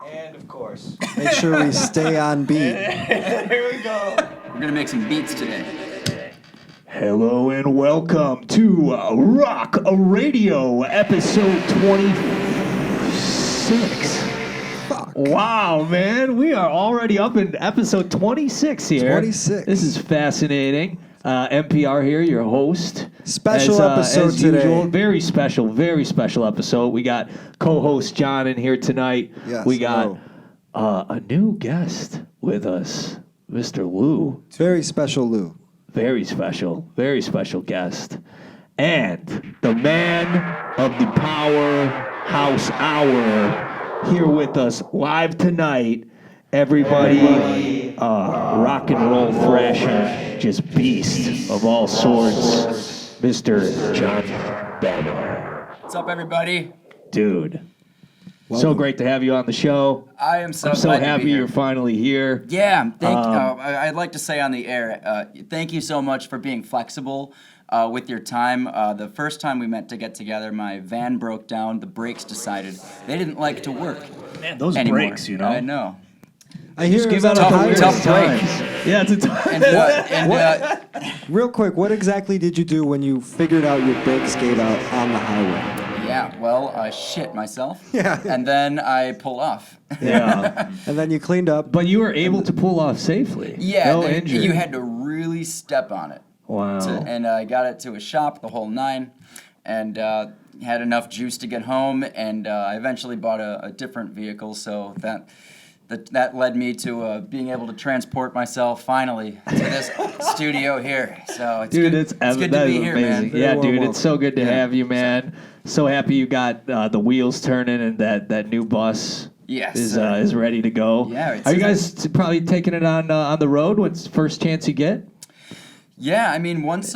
And, of course, make sure we stay on beat. there we go. We're going to make some beats today. Hello and welcome to Rawk Radio, episode 26. Fuck. Wow, man, we are already up in episode 26 here. 26. This is fascinating. NPR here, your host. Special episode as today. Usual. Very special episode. We got co-host John in here tonight. Yes, we got hello. a new guest with us, Mr. Lou. It's very special, Lou. Very special guest. And the man of the Powerhouse Hour here with us live tonight. Everybody, rock and roll thrasher, just beast of all sorts, Mr. Jon Babin. What's up, everybody? Dude, Welcome. so great to have you on the show. I am so I'm so glad to happy be here. you're finally here. Yeah, I'd like to say on the air, thank you so much for being flexible with your time. The first time we meant to get together, my van broke down. The brakes decided they didn't like to work Man, those anymore. brakes, you know. I know. I hear Just it give was out on a the highway. tough break. Yeah, it's a tough. Real quick, what exactly did you do when you figured out your brakes gave out on the highway? Yeah, well, I shit myself. Yeah. And then I pulled off. Yeah. And then you cleaned up. But you were able to pull off safely. Yeah, No injury. you had to really step on it. Wow. And I got it to a shop, the whole nine, and had enough juice to get home, and I eventually bought a different vehicle, so that led me to being able to transport myself finally to this studio here. So it's Dude, good, it's good that to be is here, amazing. man. Yeah, Very dude, well it's so good to Yeah. have you, man. So happy you got the wheels turning and that new bus Yes. is ready to go. Yeah, it's- Are you guys probably taking it on the road? What's the first chance you get? Yeah, I mean, once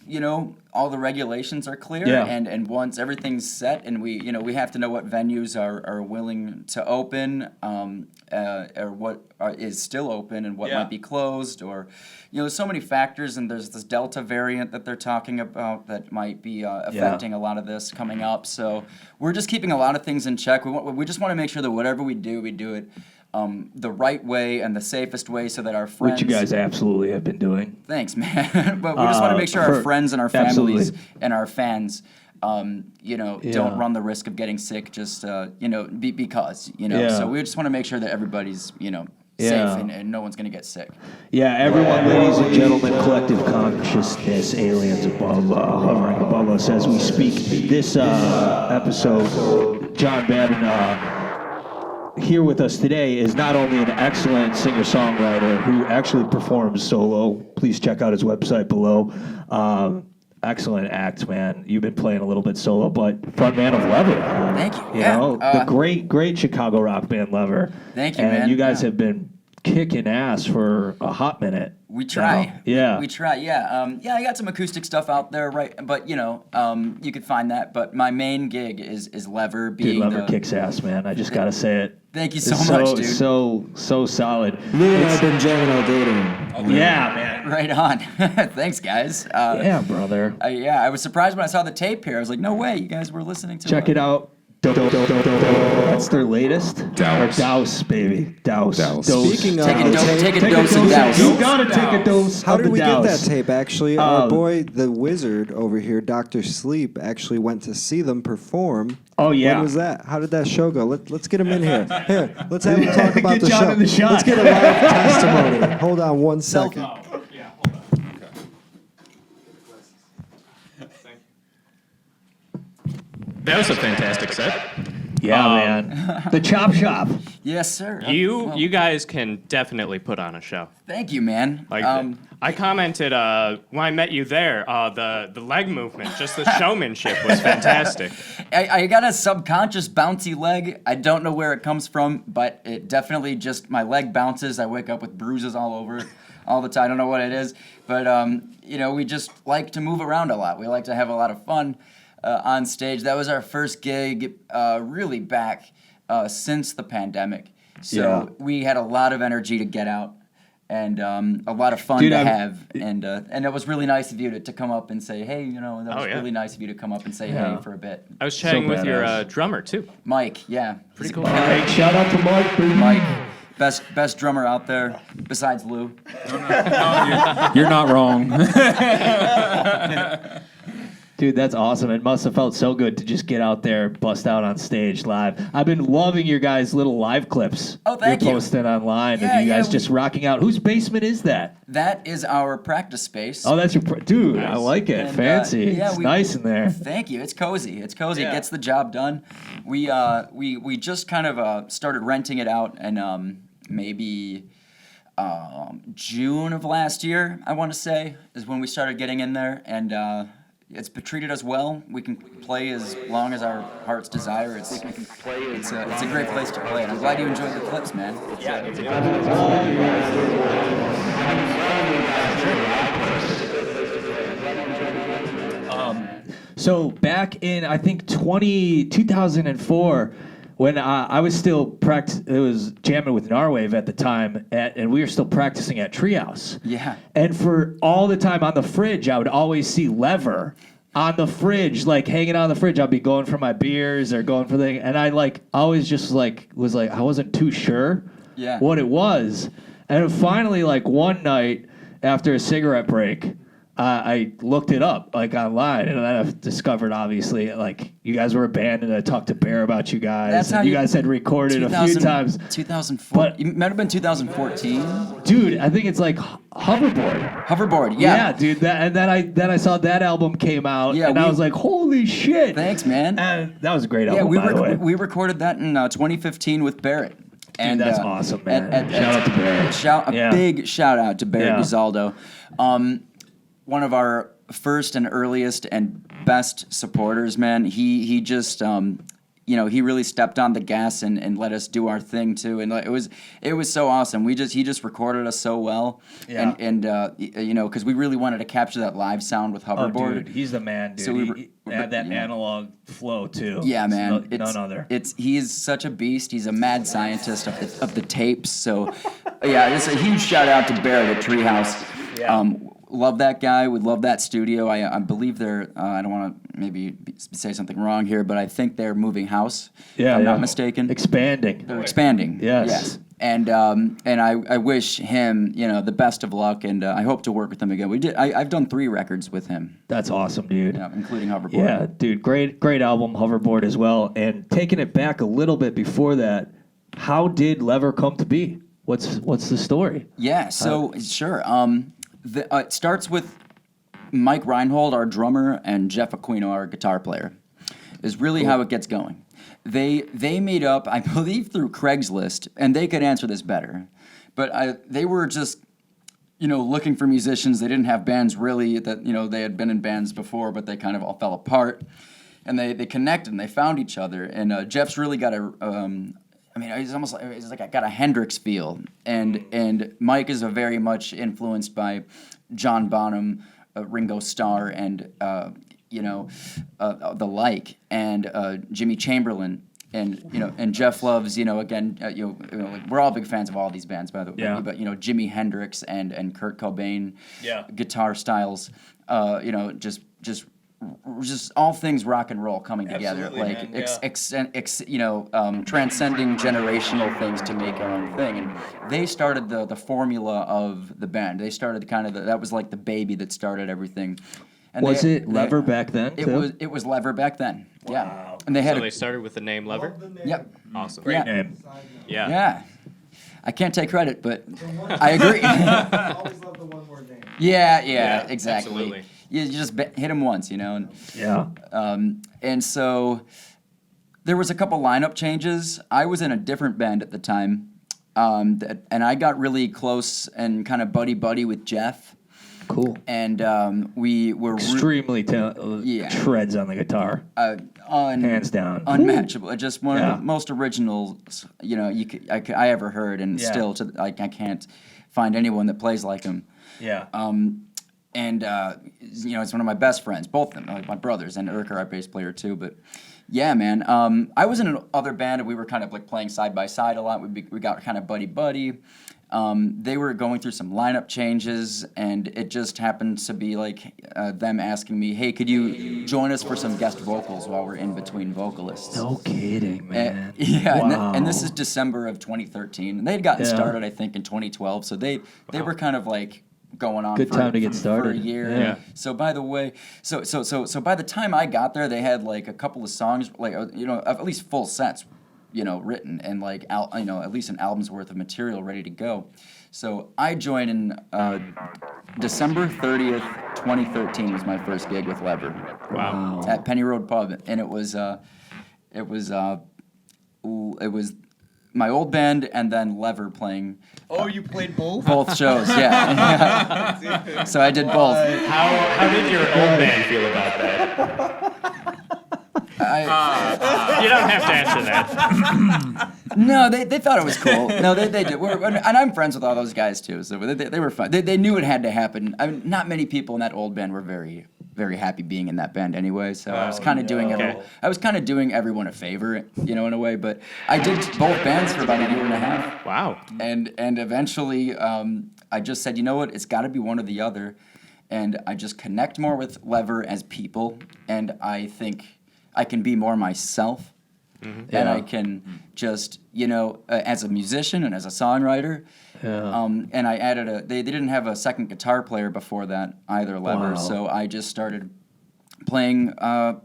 you know all the regulations are clear, Yeah. and once everything's set, and we have to know what venues are willing to open, or what is still open, and what Yeah. might be closed, or there's so many factors, and there's this Delta variant that they're talking about that might be affecting a lot of this coming up. So we're just keeping a lot of things in check. We just want to make sure that whatever we do it the right way and the safest way, so that our friends. Which you guys absolutely have been doing. Thanks, man. But we just want to make sure our friends and our families absolutely. and our fans, don't run the risk of getting sick just, because. Yeah. So we just want to make sure that everybody's, Yeah. safe and no one's going to get sick. Yeah, everyone, ladies and gentlemen, collective consciousness, aliens above, hovering above us as we speak. This episode, Jon Babin, here with us today is not only an excellent singer-songwriter who actually performs solo. Please check out his website below. Excellent act, man. You've been playing a little bit solo, but frontman of Lever. Thank you. You Yeah. know, the great Chicago rock band Lever. Thank you, and man. you guys Yeah. have been kicking ass for a hot minute. We try. now. Yeah. We try, yeah. I got some acoustic stuff out there, right? But, you could find that. But my main gig is Lever Dude, being Lever kicks ass, man. I just gotta say it. Thank you so It's much, dude. So solid. Lou and I have been jamming all day today. Yeah, man. Right on. Thanks, guys. Yeah, brother. I was surprised when I saw the tape here. I was like, no way, you guys were listening to Check it out. That's their latest. Douse. Or Douse, baby. Douse. Douse. Speaking of Take a the dose, tape, take a dose of Douse. You gotta take a dose. how of did the we get that Douse. tape? Actually, our boy, the wizard over here, Dr. Sleep, actually went to see them perform. Oh, yeah. When was that? How did that show go? Let's get him in here. Here, let's have him talk about Get the John show. in the shot. Let's get a live testimony. Hold on one second. That was a fantastic set. Yeah, man. The Chop Shop. Yes, sir. You guys can definitely put on a show. Thank you, man. Like I commented when I met you there, the leg movement, just the showmanship was fantastic. I got a subconscious bouncy leg. I don't know where it comes from, but it definitely just, my leg bounces. I wake up with bruises all over all the time. I don't know what it is. But, we just like to move around a lot. We like to have a lot of fun on stage. That was our first gig really back since the pandemic. So we had a lot of energy to get out. and a lot of fun Dude, to I'm- have. And it was really nice of you to come up and say, hey, that was Oh, yeah. really nice of you to come up and say Yeah. hey for a bit. I was chatting with your badass. drummer too. Mike, yeah. Pretty He's cool. a killer. Hey, shout out to Mike, baby. Mike, best drummer out there besides Lou. You're not wrong. Dude, that's awesome. It must have felt so good to just get out there, bust out on stage live. I've been loving your guys' little live clips. Oh, thank you. You're posting online Yeah, of you guys yeah, just rocking out. Whose basement is that? That is our practice space. Oh, that's your dude. I like it. And, Fancy. yeah, it's we- nice in there. Thank you. It's cozy. It's cozy. Yeah. It gets the job done. We just kind of started renting it out, and maybe June of last year, I want to say, is when we started getting in there, and it's treated us well. We can play as long as our heart's desire. It's a great place to play, and I'm glad you enjoyed the clips, man. So back in, I think, 2004, when I was still it was jamming with Narwave at the time, and we were still practicing at Treehouse. Yeah. And for all the time on the fridge, I would always see Lever on the fridge, like hanging on the fridge. I'd be going for my beers or going for the, and I always just was I wasn't too sure Yeah. what it was. And finally, one night after a cigarette break, I looked it up online, and then I discovered, obviously, you guys were a band, and I talked to Bear about you guys. That's how and you guys had recorded a few times. 2004. But- It might have been 2014. Dude, I think it's Hoverboard. Hoverboard. Yeah. Dude. And then I saw that album came out, Yeah, and I we- was like, holy shit. Thanks, man. And that was a great Yeah, album, by the way. we recorded that in 2015 with Barrett. And that's awesome, man. Shout out to Barrett. A Yeah. big shout out to Barrett Yeah. Guzaldo. One of our first and earliest and best supporters, man. He just he really stepped on the gas and let us do our thing too, and it was so awesome. He just recorded us so well, Yeah. and because we really wanted to capture that live sound with Oh, Hoverboard. dude, he's the man, dude. So we were- he had that analog flow, too. Yeah, It's man. none other. He is such a beast. He's a mad scientist of the tapes. So, yeah, just a huge shout out to Barrett at Treehouse. Yeah. Love that guy. We love that studio. I believe they're. I don't want to maybe say something wrong here, but I think they're moving house. Yeah, if I'm yeah. not mistaken. Expanding. They're expanding. Yes. And I wish him the best of luck, and I hope to work with him again. I've done 3 records with him, That's awesome, dude. including Hoverboard. Yeah, dude, great album, Hoverboard as well. And taking it back a little bit before that, how did Lever come to be? What's the story? Yeah, so sure. It starts with Mike Reinhold, our drummer, and Jeff Aquino, our guitar player. Is really how it gets going. They made up, I believe, through Craigslist, and they could answer this better. But they were just looking for musicians. They didn't have bands really that they had been in bands before, but they kind of all fell apart. And they connected and they found each other. And Jeff's really got he's almost like got a Hendrix feel, and Mike is very much influenced by Jon Bonham, Ringo Starr, and the like, and Jimmy Chamberlain, and Jeff loves we're all big fans of all these bands, by the way, Yeah. but Jimi Hendrix and Kurt Cobain, Yeah. guitar styles, just all things rock and roll coming together, Absolutely, like man, transcending generational things to make our own thing. And they started the formula of the band. They started that was like the baby that started everything. And Was it Lever back then, too? It was Lever back then. Yeah, and they had So they started with the name Lever? yep. Awesome. Yeah. Name. Yeah. Yeah. I can't take credit, but I agree. Always love the one-word name. Yeah, exactly. absolutely. You just hit him once, and Yeah. and so there was a couple lineup changes. I was in a different band at the time, and I got really close and kind of buddy with Jeff, Cool. and we were Extremely Yeah. shreds on the guitar. Hands down. unmatchable. Just one Yeah. of the most originals, I ever heard, and Yeah. still I can't find anyone that plays like him. Yeah. And it's one of my best friends, both of them, like my brothers, and Urker, our bass player too. But yeah, man, I was in another band, and we were kind of like playing side by side a lot. We got kind of buddy. They were going through some lineup changes, and it just happened to be like them asking me, "Hey, could you join us for some guest vocals while we're in between vocalists?" No kidding, man. Yeah, Wow. and this is December of 2013, and they had gotten Yeah. started, I think, in 2012. So they were kind of like going on Good for, time to get for started. a year. Yeah. So by the way, so by the time I got there, they had like a couple of songs, like at least full sets, written, and like at least an album's worth of material ready to go. So I joined in December 30th, 2013 was my first gig with Lever. Wow. At Penny Road Pub, and it was my old band and then Lever playing Oh, you played both? both shows. Yeah. So I did both. How did your old band feel about that? You don't have to answer that. No, they thought it was cool. No, they did. And I'm friends with all those guys too, so they were fun. They knew it had to happen. I mean, not many people in that old band were very, very happy being in that band anyway. So I was kind of doing everyone a favor, in a way. But I did both bands for about a year and a half. Wow. And eventually, I just said, you know what? It's got to be one or the other. And I just connect more with Lever as people, and I think I can be more myself. And I can just, as a musician and as a songwriter. Yeah. And I added they didn't have a second guitar player before that either, Lever. Wow. So I just started playing a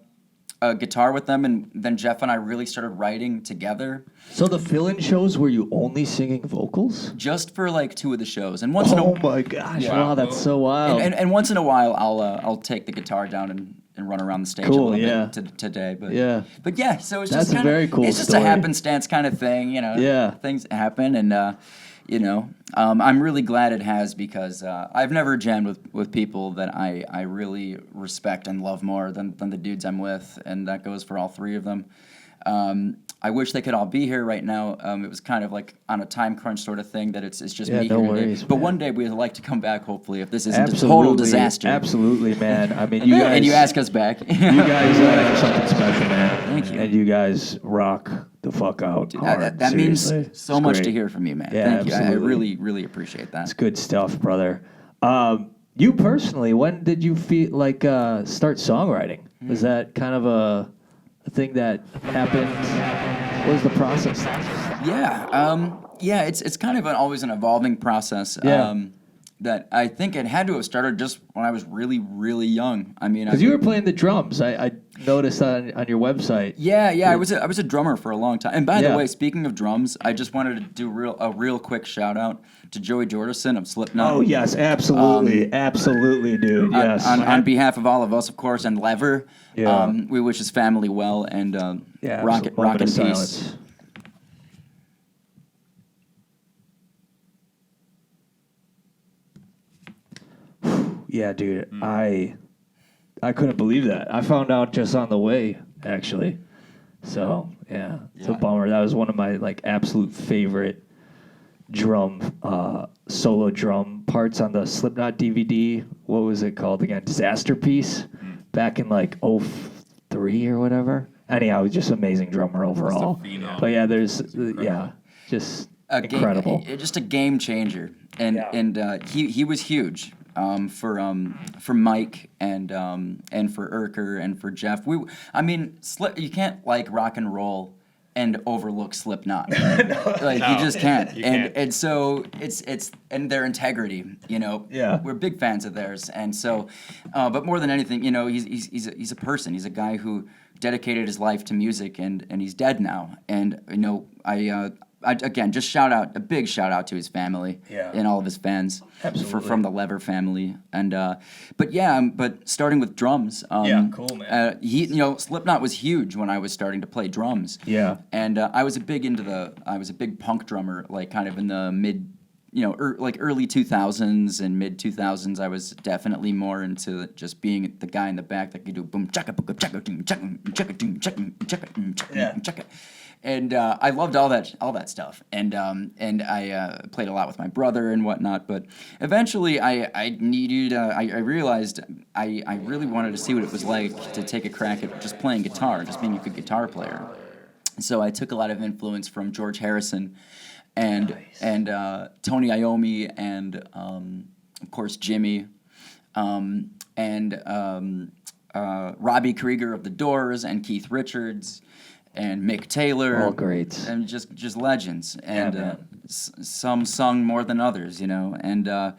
guitar with them, and then Jeff and I really started writing together. So the fill-in shows, were you only singing vocals? Just for like 2 of the shows, and once in Oh a my gosh! Yeah. Wow, that's so wild. and once in a while I'll take the guitar down and run around the stage Cool, a little yeah. bit today. But Yeah. yeah, so it's That's just a kind of very cool it's just story. a happenstance kind of thing, Yeah. Things happen, and I'm really glad it has, because I've never jammed with people that I really respect and love more than the dudes I'm with, and that goes for all 3 of them. I wish they could all be here right now. It was kind of like on a time crunch sort of thing that it's just Yeah, me no here today. worries, But man. one day we'd like to come back, hopefully, if this isn't a total disaster. Absolutely, man. I mean, you guys. And you ask us back. You guys are something special, man. Thank you. And you guys rock the fuck out. Dude, hard, that means seriously. so It's much great. to hear from you, man. Yeah, Thank you. I absolutely. really, really appreciate that. It's good stuff, brother. You personally, when did you feel like start songwriting? Was that kind of a thing that happened? What was the process? Yeah, it's kind of always an evolving process. Yeah. That I think it had to have started just when I was really, really young. I mean, Because you were playing the drums. I noticed on your website. Yeah, I was a drummer for a long time. And by Yeah. the way, speaking of drums, I just wanted to do a real quick shout out to Joey Jordison of Slipknot. Oh yes, absolutely, absolutely, dude. Yes. On behalf of all of us, of course, and Lever, Yeah. we wish his family well, and Yeah, rock moment in of peace. silence. Yeah, dude, I couldn't believe that. I found out just on the way, actually. So yeah, it's a Yeah. bummer. That was one of my absolute favorite drum solo drum parts on the Slipknot DVD. What was it called again? Disaster Piece, back in '03 or whatever. Anyhow, just amazing drummer overall. phenom. But yeah, there's just incredible. Just a game changer, and Yeah. he was huge for Mike and for Urker and for Jeff. You can't like rock and roll and overlook Slipknot. You just can't. And so it's and their integrity, Yeah. We're big fans of theirs, and so but more than anything, he's a person. He's a guy who dedicated his life to music, and he's dead now. And I again, just a big shout out to his family and all of his fans from the Lever family. And but starting with drums. Cool, man. Slipknot was huge when I was starting to play drums. Yeah. And I was a big punk drummer, like kind of in the mid, early 2000s and mid 2000s. I was definitely more into just being the guy in the back that could do boom chaka boom chaka doom chaka chaka doom chaka chaka chaka. And I loved all that stuff, and I played a lot with my brother and whatnot. But eventually, I realized I really wanted to see what it was like to take a crack at just playing guitar, just being a good guitar player. So I took a lot of influence from George Harrison and Tony Iommi and of course Jimmy and Robbie Krieger of The Doors and Keith Richards and Mick Taylor. All great. And just legends. And man. some sung more than others, you know. And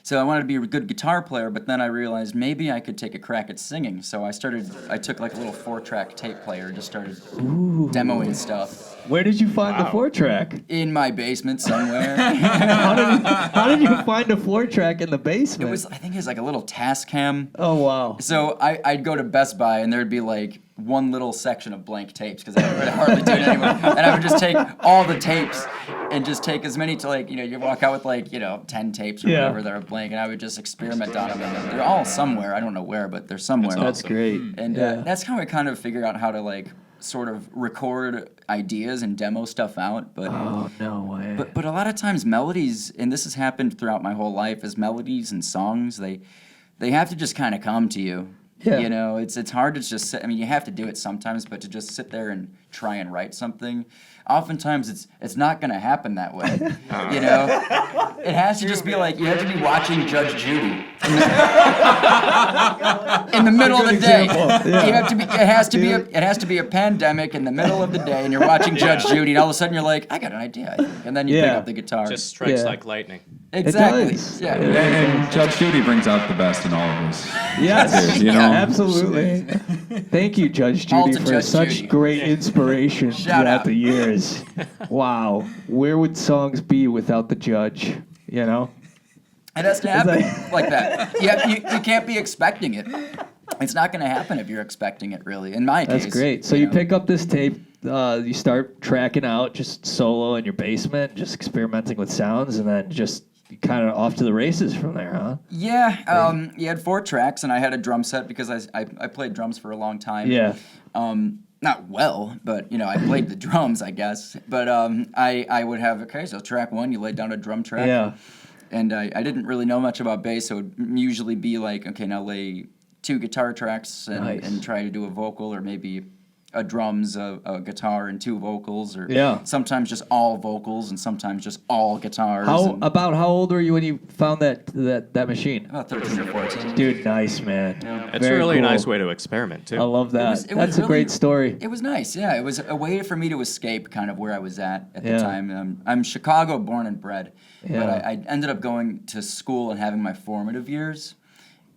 so I wanted to be a good guitar player, but then I realized maybe I could take a crack at singing. So I took like a little 4-track tape player, just started demoing stuff Where did you find the 4-track? in my basement somewhere. How did you find a 4-track in the basement? I think it was like a little Tascam. Oh wow. So I'd go to Best Buy and there'd be like one little section of blank tapes because I would hardly do it anymore. And I would just take all the tapes and just take as many to like, you know, you walk out with like, you know, 10 tapes or Yeah. whatever that are blank, and I would just experiment on them. And they're all somewhere. I don't know where, but they're somewhere. That's great. And that's how I kind of figured out how to like sort of record ideas and demo stuff out. But Oh no way. but a lot of times melodies, and this has happened throughout my whole life, is melodies and songs, they have to just kind of come to you. Yeah. You know, it's hard to just sit, I mean, you have to do it sometimes, but to just sit there and try and write something, oftentimes it's not going to happen that way. You know, it has to just be like, you have to be watching Judge Judy in the middle of the day. You have to be, it has to be a pandemic in the middle of the day, and you're watching Judge Judy, and all of a sudden you're like, I got an idea, I think. And then you pick Yeah. up the guitar. Just strikes Yeah. like lightning. Exactly. does. Yeah. And Judge Judy brings out the best in all of us. Yes, You know? absolutely. Thank you, Judge Judy, Alta for Judge such Judy. great inspiration Shout throughout out. the years. Wow, where would songs be without the Judge? You know? It has to happen like that. You can't be expecting it. It's not going to happen if you're expecting it, really. In my case. That's great. So you know. pick up this tape, you start tracking out just solo in your basement, just experimenting with sounds, and then just kind of off to the races from there, huh? Yeah, you had 4 tracks, and I had a drum set because I played drums for a long time. Yeah. Not well, but, you know, I played the drums, I guess. But I would have, okay, so track 1, you laid down a drum track. Yeah. And I didn't really know much about bass, so it would usually be like, okay, now lay 2 guitar tracks and, Nice. and try to do a vocal, or maybe a drums, a guitar, and 2 vocals, or Yeah. sometimes just all vocals, and sometimes just all guitars. How and how old were you when you found that machine? about 13 or 14. Dude, nice, man. It's Very really a cool. nice way to experiment, too. I love that. was That's a really- great story. It was nice, yeah. It was a way for me to escape kind of where I was at Yeah. the time. I'm Chicago born and bred, Yeah. but I ended up going to school and having my formative years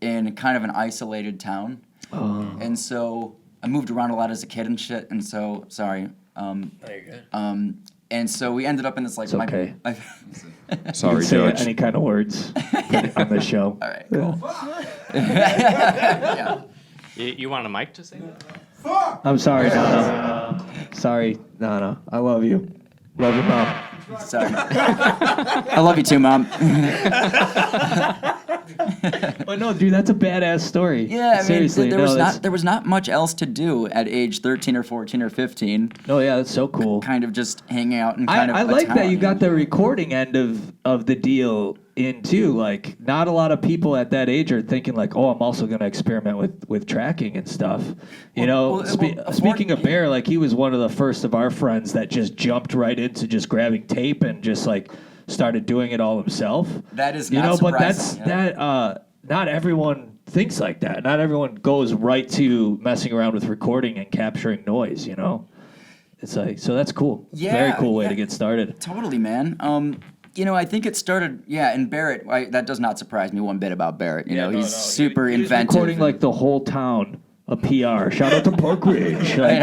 in kind of an isolated town. Oh. And so I moved around a lot as a kid and shit, and so, sorry. And so we ended up in this, like, It's okay. Sorry, Say Judge. any kind of words on the show. All right, cool. You want a mic to say that? I'm sorry, Nana. Sorry, Nana. I love you. Love your mom. Sorry. I love you too, Mom. But no, dude, that's a badass story. Yeah, I mean, Seriously, there was not much else to do at age 13 or 14 or 15. No, yeah, that's so cool. Kind of just hanging out and kind of I a like that town, you got know? the recording end of the deal in too. Like, not a lot of people at that age are thinking like, oh, I'm also going to experiment with tracking and stuff. You know, speaking of Bear, like he was one of the first of our friends that just jumped right into just grabbing tape and just like started doing it all himself. That is you not know, but that's surprising, yeah. that. Not everyone thinks like that. Not everyone goes right to messing around with recording and capturing noise. You know, it's like so that's cool. Yeah, Very cool way yeah. to get started. Totally, man. You know, I think it started, and Barrett, that does not surprise me one bit about Barrett. You know, he's super He's inventive. recording like the whole town a PR. Shout out to Park Ridge. Right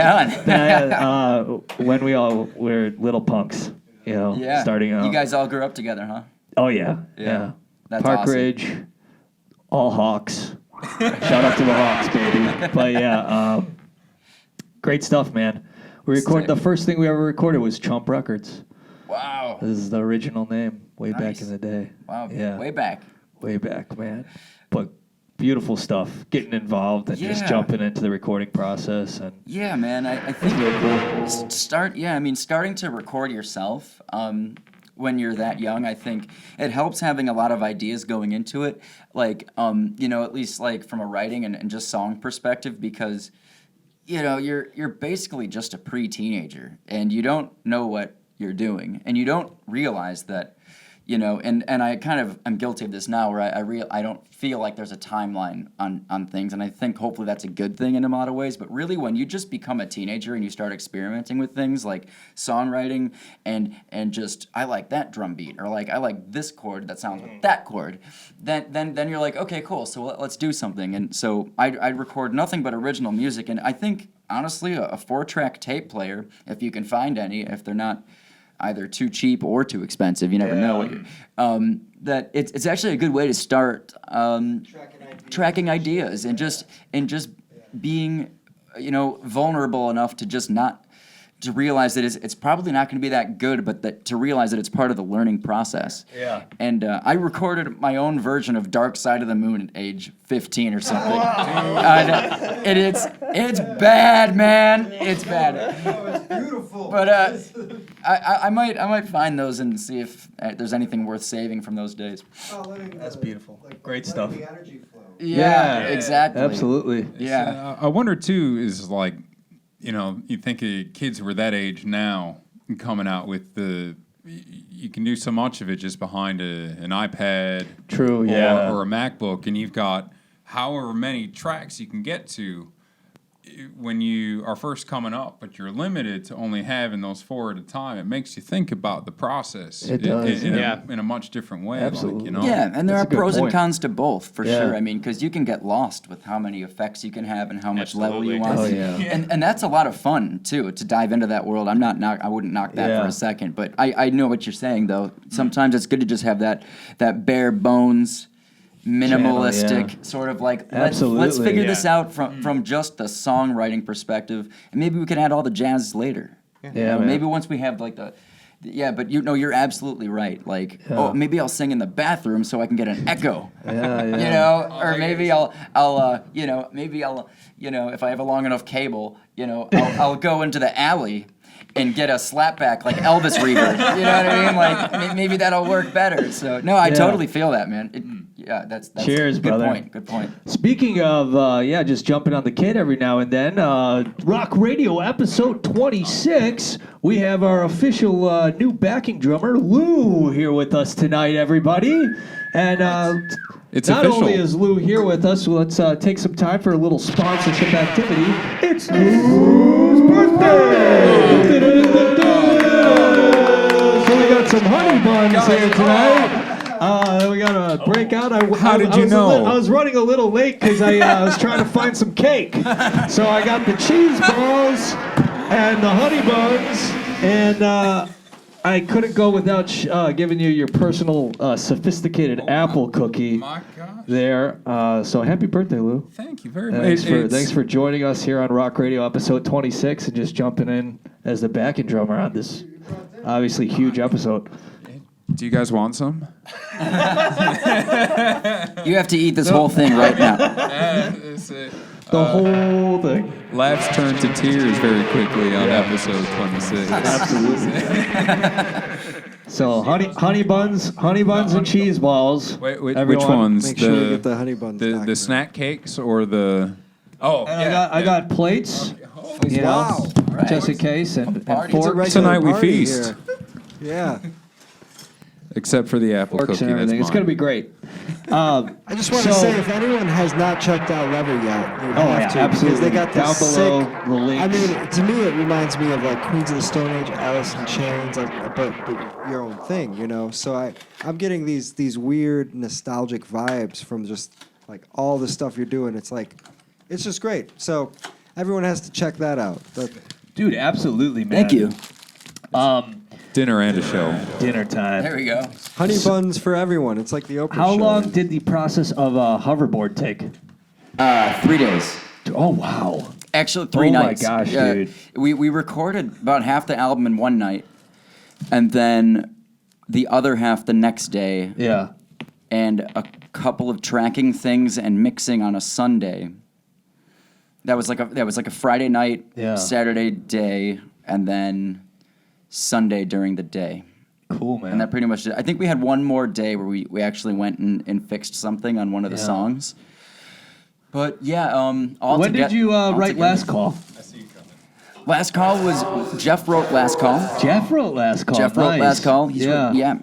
Like, on. when we all were little punks, you know, Yeah. starting out. You guys all grew up together, huh? Oh yeah, Yeah. yeah. That's Park awesome. Ridge, all Hawks. Shout out to the Hawks, baby. But yeah, great stuff, man. We recorded the first thing we ever recorded was Chump Records. Wow. This is the original name way back Nice. in the day. Wow. Yeah. Way back. Way back, man. But beautiful stuff. Getting involved and just Yeah. jumping into the recording process and Yeah, man. I think really cool. starting to record yourself when you're that young, I think it helps having a lot of ideas going into it. Like, you know, at least like from a writing and just song perspective, because you're basically just a pre-teenager, and you don't know what you're doing, and you don't realize that, and I kind of am guilty of this now, where I don't feel like there's a timeline on things, and I think hopefully that's a good thing in a lot of ways. But really, when you just become a teenager and you start experimenting with things like songwriting and just I like that drum beat, or like I like this chord that sounds with that chord, then you're like, okay, cool, so let's do something. And so I record nothing but original music, and I think honestly a 4-track tape player, if you can find any, if they're not either too cheap or too expensive, you never know. That it's actually a good way to start tracking ideas and just being vulnerable enough to just not to realize that it's probably not going to be that good, but that to realize that it's part of the learning process. Yeah. And I recorded my own version of Dark Side of the Moon at age 15 or something. And it's bad, man. It's bad. No, it's beautiful. But I might find those and see if there's anything worth saving from those days. That's beautiful. Great stuff. The energy flow. Yeah, exactly. Absolutely. Yeah. I wonder too is like, you think of kids who are that age now coming out with you can do so much of it just behind an iPad. True, or, yeah. or a MacBook, and you've got however many tracks you can get to when you are first coming up, but you're limited to only having those 4 at a time. It makes you think about the process It does, in yeah. a much different way. Absolutely. Yeah, and there That's are a good pros and point. cons to both, for Yeah. sure. I mean, because you can get lost with how many effects you can have and how much level you Absolutely. want. Oh, yeah. And that's a lot of fun too, to dive into that world. I wouldn't knock that Yeah. for a second, but I know what you're saying though. Sometimes it's good to just have that bare bones, minimalistic Channel, yeah. sort of like Absolutely. let's figure this Yeah. out from just the songwriting perspective, and maybe we can add all the jazz later. Yeah, man. Maybe once we have like but you're absolutely right. Like, Yeah. maybe I'll sing in the bathroom so I can get an echo. Yeah. Or maybe I'll if I have a long enough cable, I'll go into the alley and get a slapback like Elvis Reaver. You know what I mean? Like, maybe that'll work better. So, no, I Yeah. totally feel that, man. That's Cheers, good brother. point. Good point. Speaking of, just jumping on the kid every now and then, Rock Radio episode 26, we have our official new backing drummer, Lou, here with us tonight, everybody. And It's not official. only is Lou here with us, let's take some time for a little sponsorship activity. It's Lou's birthday! So we got some honey buns here tonight. We got a breakout. How did you know? I was running a little late because I was trying to find some cake. So I got the cheese balls and the honey buns, and I couldn't go without giving you your personal sophisticated apple cookie My gosh. there. So happy birthday, Lou. Thank you very much. Thanks for joining us here on Rock Radio episode 26 and just jumping in as the backing drummer on this obviously huge episode. Do you guys want some? You have to eat this whole thing right now. The whole thing. Laughs turn to tears very quickly on episode 26. Absolutely. So honey buns and cheese balls. Wait, which Everyone, ones? Make sure you get the honey buns back The there. snack cakes or the? Oh, And I got plates, you know, Wow. just in case, and Party. It's a forks, Tonight we Party feast. here. Yeah. Except for the apple forks cookie. and everything. That's It's gonna mine. be great. I just want to So- say, if anyone has not checked out Lever yet, you Oh, have yeah, to, absolutely. because they got Down this below sick. the links. I mean, to me, it reminds me of like Queens of the Stone Age, Alice in Chains, like, but your own thing, you know. So I'm getting these weird nostalgic vibes from just like all the stuff you're doing. It's like, it's just great. So everyone has to check that out. But Dude, absolutely, man. Thank you. Dinner and a show. Dinner time. There we go. honey buns for everyone. It's like the Oprah How show. long did the process of a hoverboard take? 3 days. Oh, wow. Actually, 3 Oh my nights. gosh, dude. We recorded about half the album in one night, and then the other half the next day, Yeah. and a couple of tracking things and mixing on a Sunday. That was like a Friday night, Yeah. Saturday day, and then Sunday during the day. Cool, man. And that pretty much did. I think we had one more day where we actually went and fixed something on one of the Yeah. songs. But yeah, all when did you all write together- Last Call? I Last Call was Jeff wrote Last Call. Jeff wrote Last Call. Jeff wrote Nice. Last Call. Yeah.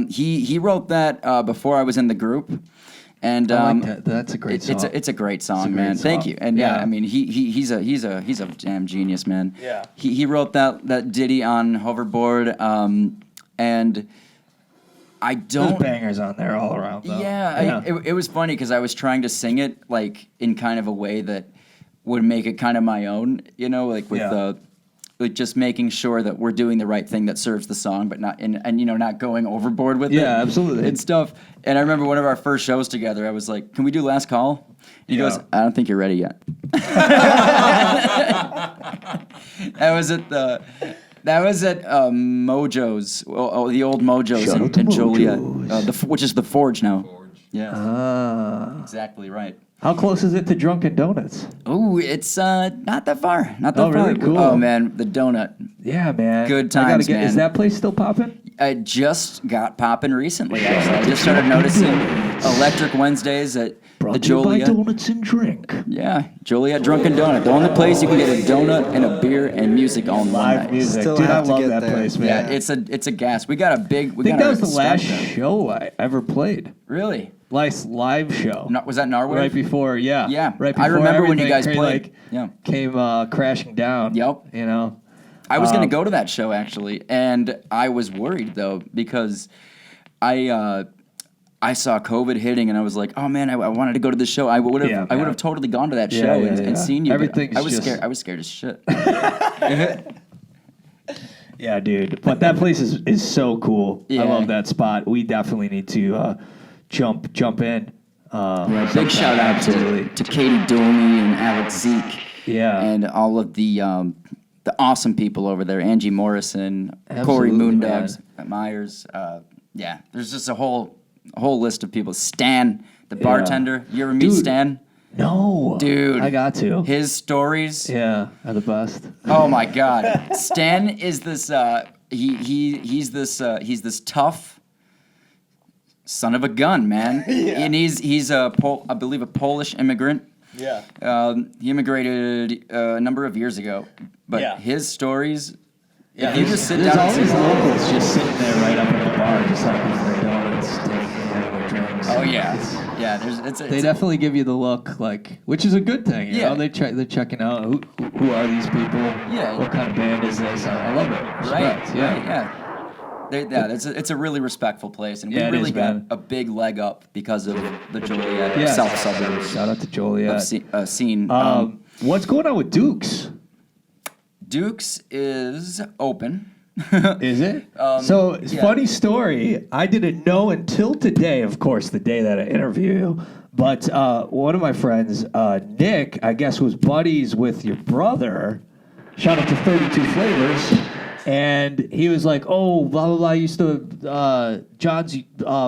He wrote that before I was in the group, and I like that. That's a great song. It's a great song, great man. Thank song. you. And Yeah. I mean, he's a damn genius, man. Yeah. He wrote that ditty on Hoverboard, and I There's don't. bangers on there all around, though. Yeah, it was funny because I was trying to sing it like in kind of a way that would make it kind of my own, like with Yeah. like just making sure that we're doing the right thing that serves the song, but not not going overboard with it. Yeah, absolutely. And stuff. And I remember one of our first shows together, I was like, "Can we do Last Call?" And he Yeah. goes, "I don't think you're ready yet." That was at Mojo's, the old Mojo's Shout in out to Joliet, Mojo's. which is the Forge now. Forge. Yeah, Ah. exactly right. How close is it to Drunken Donuts? Oh, it's not that far. Not that Oh, far. really? Cool. Oh man, the donut. Yeah, man. Good I gotta times, Is man. that place still popping? I just got popping recently. Actually, I just started noticing Electric Wednesdays at the Brought to you by Joliet. Donuts and Drink. Yeah, Joliet Drunken Donut. The only place you can get a donut and a beer and music all in one Live night. music. Still Dude, I have to love get that there. place, man. Yeah, it's a gas. We got a big. I think that was the last show I ever played. Really? Last live show. No, was that Norway? Right before, yeah. Yeah. Right I before remember when you everything guys played. Yeah. Came crashing down. Yep. I was going to go to that show actually, and I was worried though because I saw COVID hitting, and I was like, oh man, I wanted to go to this show. I would have Yeah, I would man. have totally gone to that Yeah, show yeah, and yeah. seen you. but Everything's I was just- scared. I was scared as shit. Yeah, dude. But that place is so cool. Yeah. I love that spot. We definitely need to jump in. Big shout out to Katie Dolney and Alex Zeke. Yeah. And all of the awesome people over there, Angie Morrison, Corey Absolutely, Moondogs, Myers. Yeah, there's just a whole list of people. Stan, the bartender. You ever meet Dude. Stan? No. Dude. I got to. His stories. Yeah, are the best. Oh my God, Stan is this. He's this tough son of a gun, man. And he's I believe a Polish immigrant. Yeah. He immigrated a number of years ago, but Yeah. his stories. Yeah, if you just sit There's down. always locals just sitting there right up at the bar, just like eating their donuts, taking their drinks. Oh yeah, yeah. They definitely give you the look, like, which is a good thing. You Yeah. know, they're checking out who are these people. Yeah. What kind of band is this? I love it. Right. Respect, Yeah. Right, yeah. It's a really respectful place, and Yeah, it we is, really got man. a big leg up because of the Joliet Yeah. South Suburbs Shout out to Joliet. scene. What's going on with Dukes? Duke's is open. Is it? So, yeah. funny story. I didn't know until today, of course, the day that I interview you. But one of my friends, Nick, I guess was buddies with your brother. Shout out to 32 Flavors. And he was like, oh, blah, blah, blah. John's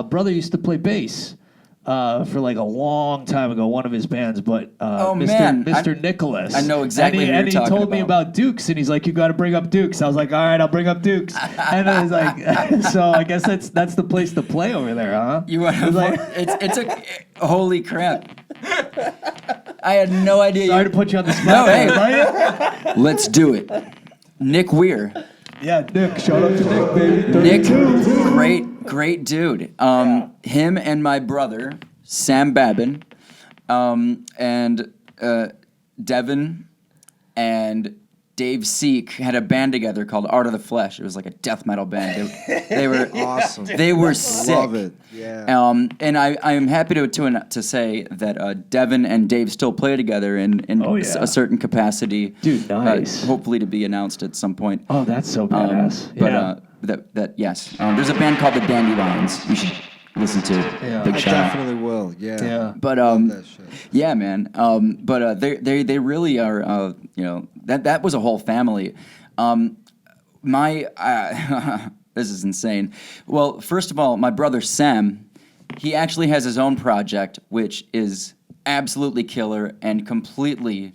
brother used to play bass for like a long time ago, one of his bands. But Mr. Nicholas. I know exactly who you're and he talking told me about Dukes, and he's like, you got to bring up Dukes. I was like, all right, I'll bring up Dukes. And I was like, so I guess that's the place to play over there, huh? You want to? like- It's a holy crap. I had no idea. Sorry to put you on the No, spot. hey. Let's do it. Nick Weir. Yeah, Nick. Shout out to Nick, baby. Nick, great dude. Him and my brother, Sam Babin, and Devin and Dave Seek had a band together called Art of the Flesh. It was like a death metal band. They were Awesome. They were sick. Love it. Yeah. And I am happy to say that Devin and Dave still play together in Oh, yeah. a certain capacity. Dude, nice. Hopefully to be announced at some point. Oh, that's so badass. But yes, there's a band called the Dandelions. You should listen to. Yeah. Big I shout out. definitely will. Yeah. Yeah. But Love that shit. yeah, man. They really are. That was a whole family. This is insane. Well, first of all, my brother Sam, he actually has his own project, which is absolutely killer and completely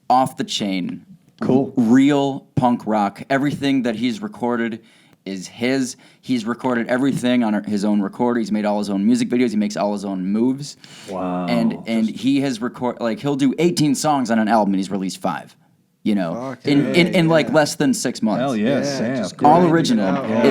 off the chain. Cool. Real punk rock. Everything that he's recorded is his. He's recorded everything on his own recorder. He's made all his own music videos. He makes all his own moves. Wow. And he has he'll do 18 songs on an album, and he's released 5. You know, Okay, in like yeah. less than 6 months. Hell yeah, Yeah, Sam. just All grinding original. it out.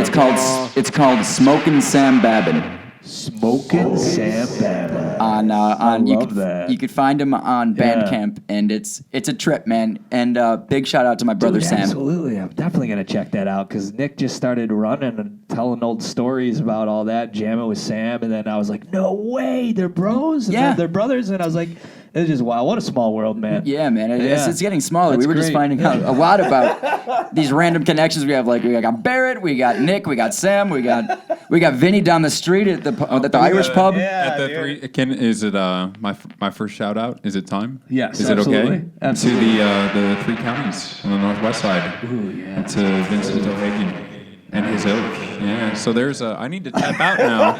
It's called Smokin' Sam Babin. Smoking Sam Babin. On you love could, that. You could find him on Yeah. Bandcamp, and it's a trip, man. And big shout out to my brother Dude, Sam. Absolutely, I'm definitely gonna check that out because Nick just started running and telling old stories about all that, jamming with Sam, and then I was like, "No way, they're bros, and Yeah. they're brothers," and I was like, "It's just wow, what a small world, man." Yeah, man, Yeah. it's getting smaller. That's We were just great. finding out a lot about these random connections we have. Like we got Barrett, we got Nick, we got Sam, we got Vinny down the street at the Irish pub. At the is it my first shout out? Is it time? Yes, Is it absolutely. okay? Absolutely. To the 3 counties on the northwest side. Ooh, yeah. To Vincent O'Hagan and his ilk. Yeah. So there's I need to tap out now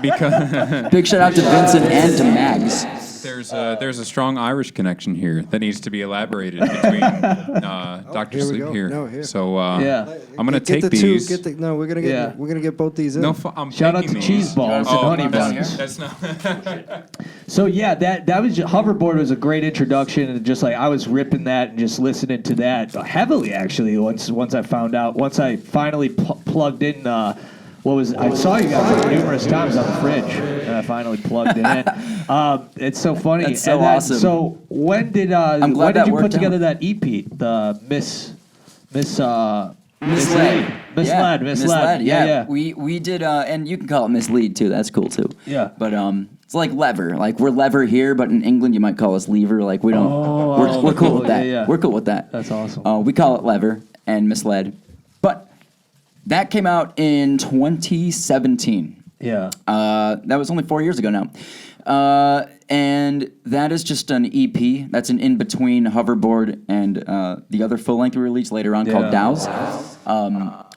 because Big shout out to Vincent and to Mags. there's a strong Irish connection here that needs to be elaborated between Dr. here we Sleep go. here. No, here. So Yeah. I'm gonna Get take the these. No, we're gonna get Yeah. we're gonna get both these in. No, I'm Shout out taking to these. Cheese Balls and Honey Buns. That's not. So yeah, that was hoverboard was a great introduction, and just like I was ripping that and just listening to that heavily actually. Once I finally plugged in. I saw you guys numerous times on the fridge, and I finally plugged it in. It's so funny. That's so And then- awesome. So when did glad when that did you put worked together out. that EP, the Miss Misled. Misled? Yeah. We did, and you can call it mislead too. That's cool too. Yeah. But it's like lever. Like we're lever here, but in England you might call us lever. Like we don't. We're cool with that. yeah. We're cool with that. That's awesome. We call it lever and misled, but that came out in 2017. Yeah. That was only 4 years ago now. And that is just an EP. That's an in-between hoverboard and the other full-length we released later on called Yeah. Dows.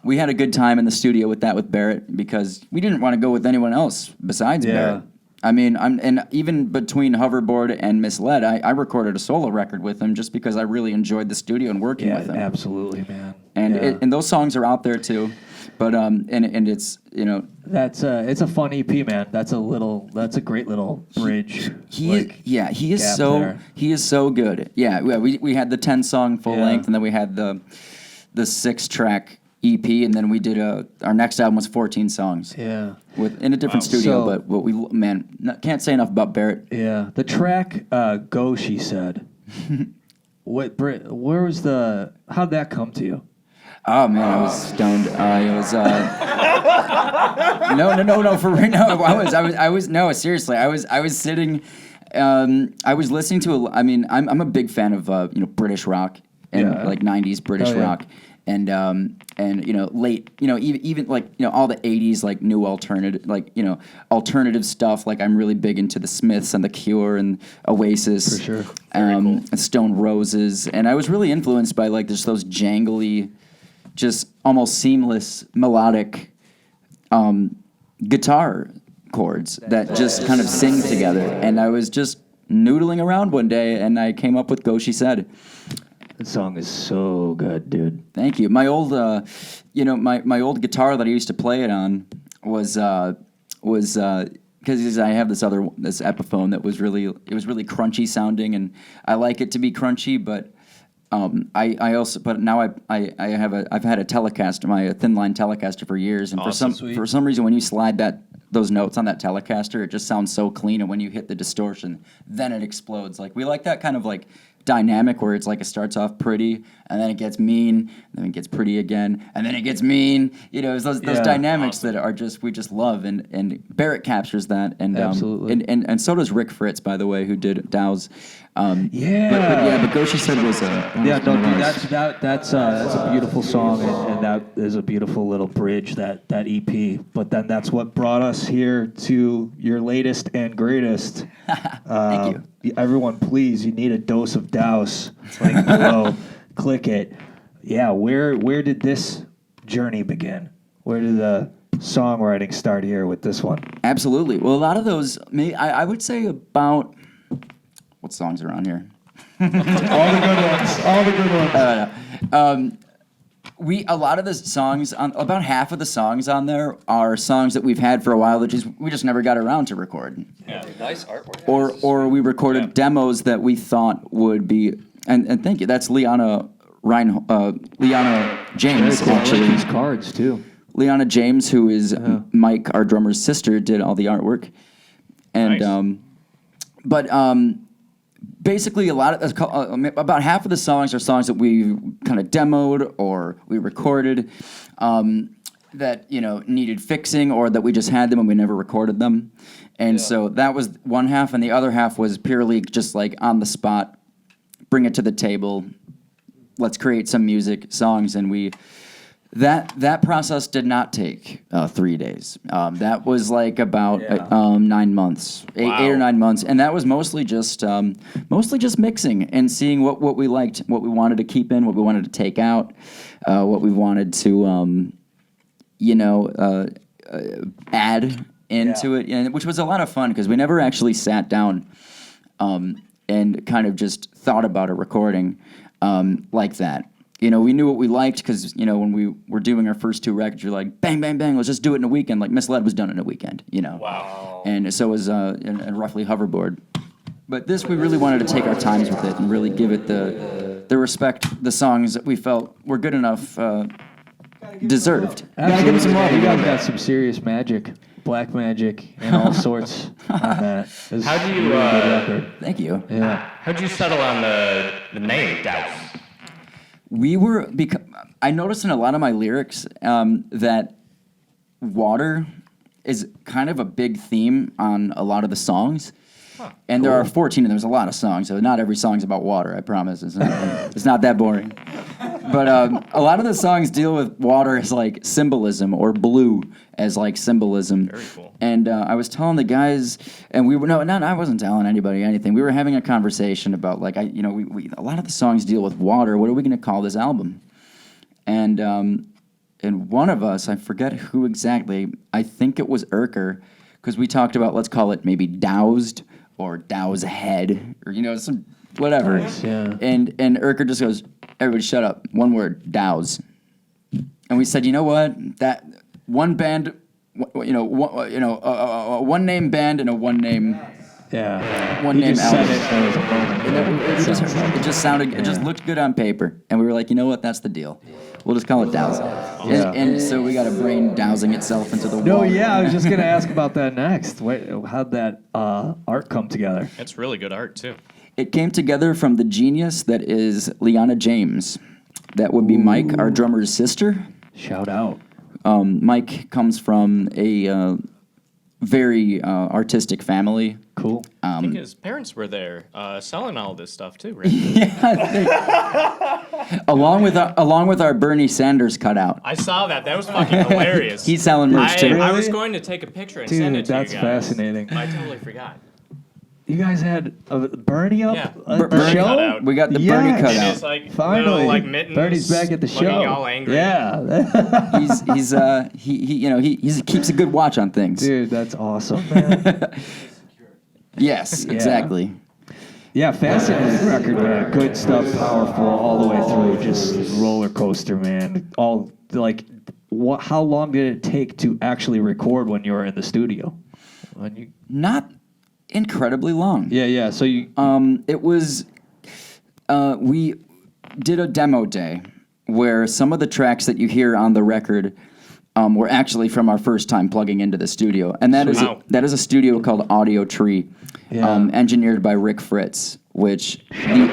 We had a good time in the studio with Barrett because we didn't want to go with anyone else besides Yeah. Barrett. I mean, and even between hoverboard and Misled, I recorded a solo record with him just because I really enjoyed the studio and working Yeah, with him. absolutely, man. And Yeah. and those songs are out there too. But and it's That's it's a fun EP, man. That's a great little bridge. he is gap so there. he is so good. Yeah, we had the 10-song full Yeah. length, and then we had the 6-track EP, and then we did our next album was 14 songs. Yeah. In a different studio, So- but can't say enough about Barrett. Yeah. The track "Go," she said. Where was how'd that come to you? Oh man, I was stoned. It was no for real. No, I was no seriously. I was sitting. I was listening to. I'm a big fan of British rock and Yeah. like '90s British Oh, yeah. rock and late even like all the '80s like new alternative alternative stuff. Like I'm really big into the Smiths and the Cure and Oasis. For sure. And Stone Roses, and I was really influenced by like just those jangly, just almost seamless melodic guitar chords that just kind of sing together. And I was just noodling around one day, and I came up with "Go," she said. The song is so good, dude. Thank you. My old, my old guitar that I used to play it on was because I have this Epiphone that was really crunchy sounding, and I like it to be crunchy, but. Now I've had a Telecaster, my thin line Telecaster for years, and for some reason when you slide those notes on that Telecaster, it just sounds so clean, and when you hit the distortion, then it explodes. Like we like that kind of like dynamic where it's like it starts off pretty and then it gets mean, and then it gets pretty again, and then it gets mean. It's those dynamics that are we just love, and Barrett captures that, and Absolutely. and so does Rick Fritz, by the way, who did Dow's. Yeah. But Go, she said was that's a beautiful song, and that is a beautiful little bridge, that EP. But then that's what brought us here to your latest and greatest. Thank you. Everyone, please, you need a dose of Douse. It's like below. Click it. Yeah, where did this journey begin? Where did the songwriting start here with this one? Absolutely. Well, a lot of those, I would say about. What songs are on here? All the good ones. A lot of the songs, about half of the songs on there are songs that we've had for a while that we just never got around to record. Yeah, nice artwork. Or we recorded demos that we thought would be and thank you. That's Liana James, I like actually. these cards too. Liana James, who is Mike, our drummer's sister, did all the artwork. And Nice. basically about half of the songs are songs that we kind of demoed or we recorded that needed fixing, or that we just had them and we never recorded them. And so that was one half, and the other half was purely just like on the spot, bring it to the table, let's create some music, songs. And that process did not take 3 days. That was like about 9 months, eight or 9 months, and that was mostly just mixing and seeing what we liked, what we wanted to keep in, what we wanted to take out, what we wanted to add into it, and which was a lot of fun because we never actually sat down and kind of just thought about a recording like that. We knew what we liked because, when we were doing our first 2 records, you're like, bang, bang, bang, let's just do it in a weekend. Like Misled was done in a weekend, Wow. And so was and Roughly Hoverboard. But this, we really wanted to take our times with it and really give it the respect the songs that we felt were good enough deserved. Gotta give them some love. You guys got some serious magic, black magic, and all sorts on that. It's How do you, a really good record. Thank you. Yeah. How'd you settle on the name, Douse? I noticed in a lot of my lyrics that water is kind of a big theme on a lot of the songs. And there are 14 of them. There's a lot of songs, so not every song's about water, I promise. It's not that boring. But a lot of the songs deal with water as like symbolism, or blue as like symbolism. Very cool. And I was telling the guys, and I wasn't telling anybody anything. We were having a conversation about like, a lot of the songs deal with water. What are we going to call this album? And one of us, I forget who exactly, I think it was Urker, because we talked about, let's call it maybe Doused or Dow's Head, or some whatever. Nice, yeah. And Urker just goes, everybody shut up. One word, Dows. And we said, you know what? That one band, one name band and a one name Yeah. one You name just said album. it, there was a moment. It just sounded, it just looked good on paper, and we were like, you know what? That's the deal. We'll just call it dowsing. Yeah. And so we got a brain dowsing itself into the No, water. yeah, I was just gonna ask about that next. How'd that art come together? It's really good art, too. It came together from the genius that is Liana James. That would be Mike, our drummer's sister. Shout out. Mike comes from a very artistic family. Cool. I think his parents were there selling all this stuff, too, right? Along with our Bernie Sanders cutout. I saw that. That was fucking hilarious. He's selling merch too. I was going to take a picture and send it Dude, to you that's guys. fascinating. I totally forgot. You guys had a Bernie up Yeah. at the Bernie show? cutout. We got the Yes. Bernie And cutout. his, like, Finally, little, like, mittens Bernie's back at the show. looking all angry. Yeah, He keeps a good watch on things. dude, that's awesome, man. Yes, exactly. Yeah, fascinating record, man. Good stuff, powerful all the way through. Just roller coaster, man. All like, how long did it take to actually record when you were in the studio? When you? Not incredibly long. Yeah. So you. It was, we did a demo day where some of the tracks that you hear on the record were actually from our first time plugging into the studio. And that Wow. is a studio called Audio Tree, Yeah. engineered by Rick Fritz, which the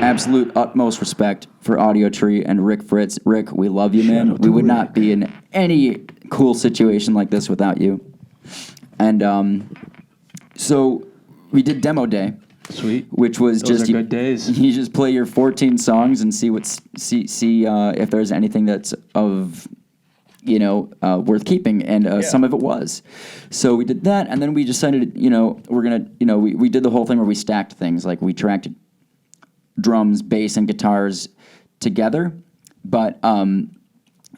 absolute utmost respect for Audio Tree and Rick Fritz. Rick, we love you, man. We would not be in any cool situation like this without you. And so we did demo day. Sweet. Which was Those just are good days. You just play your 14 songs and see if there's anything that's of worth keeping, and some of it was. So we did that, and then we decided we're gonna we did the whole thing where we stacked things, like we tracked drums, bass, and guitars together, but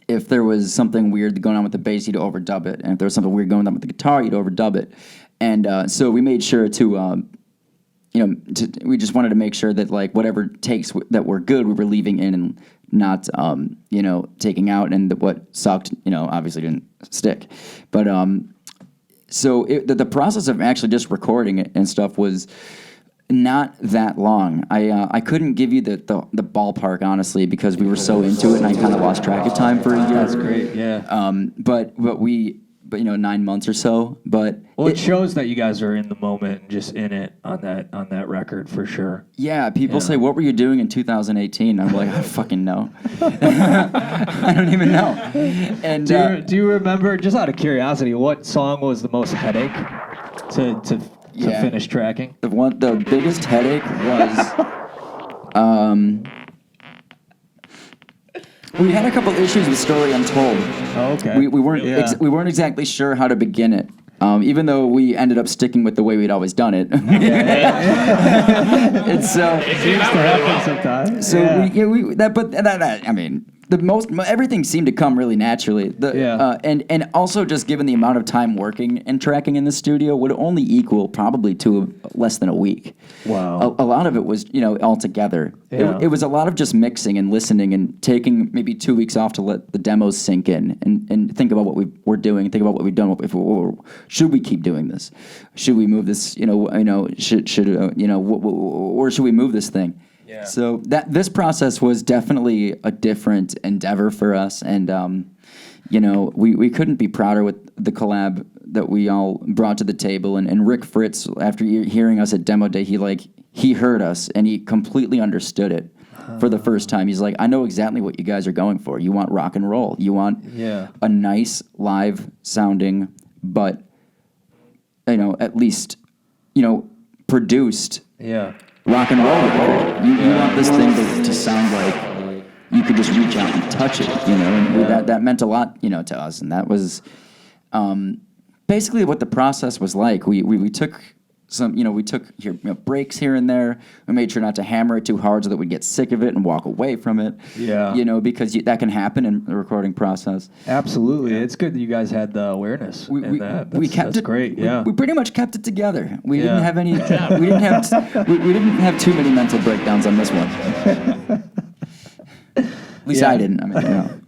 if there was something weird going on with the bass, you'd overdub it, and if there was something weird going on with the guitar, you'd overdub it, and so we made sure to. We just wanted to make sure that like whatever takes that were good, we were leaving in and not, taking out, and what sucked, obviously didn't stick. But so the process of actually just recording it and stuff was, Not that long. I couldn't give you the ballpark, honestly, because we were so into it and I kind of lost track of time for a year. That's great. Yeah. But 9 months or so. But Well, it shows that you guys are in the moment, and just in it on that record for sure. yeah, people say, "What were you doing in 2018?" I'm like, I fucking know. I don't even know. And Do you remember, just out of curiosity, what song was the most headache to Yeah. finish tracking? the biggest headache was we had a couple issues with Story Untold. Oh, okay. We weren't Yeah. we weren't exactly sure how to begin it. Even though we ended up sticking with the way we'd always done it. And so Seems to happen sometimes. So I mean, everything seemed to come really naturally. And also just given the amount of time working and tracking in the studio would only equal probably to less than a week. Wow. A lot of it was, all together. Yeah. It was a lot of just mixing and listening and taking maybe 2 weeks off to let the demos sink in and think about what we're doing, think about what we've done. Should we keep doing this? Should we move this? Where should we move this thing? Yeah. So this process was definitely a different endeavor for us, and we couldn't be prouder with the collab that we all brought to the table. And Rick Fritz, after hearing us at Demo Day, he heard us and he completely understood it for the first time. He's like, I know exactly what you guys are going for. You want rock and roll. You want a nice live sounding, but at least produced. Yeah. Rock and roll record. You want this thing to sound like you could just reach out and touch it, and that meant a lot, to us, and that was basically what the process was like. We took some, we took breaks here and there. We made sure not to hammer it too hard so that we'd get sick of it and walk away from it. Yeah. Because that can happen in the recording process. Absolutely. It's good that you guys had the awareness. We kept it great. Yeah. We pretty much kept it together. We Yeah. didn't have any. We didn't have too many mental breakdowns on this one. At least I didn't. I mean,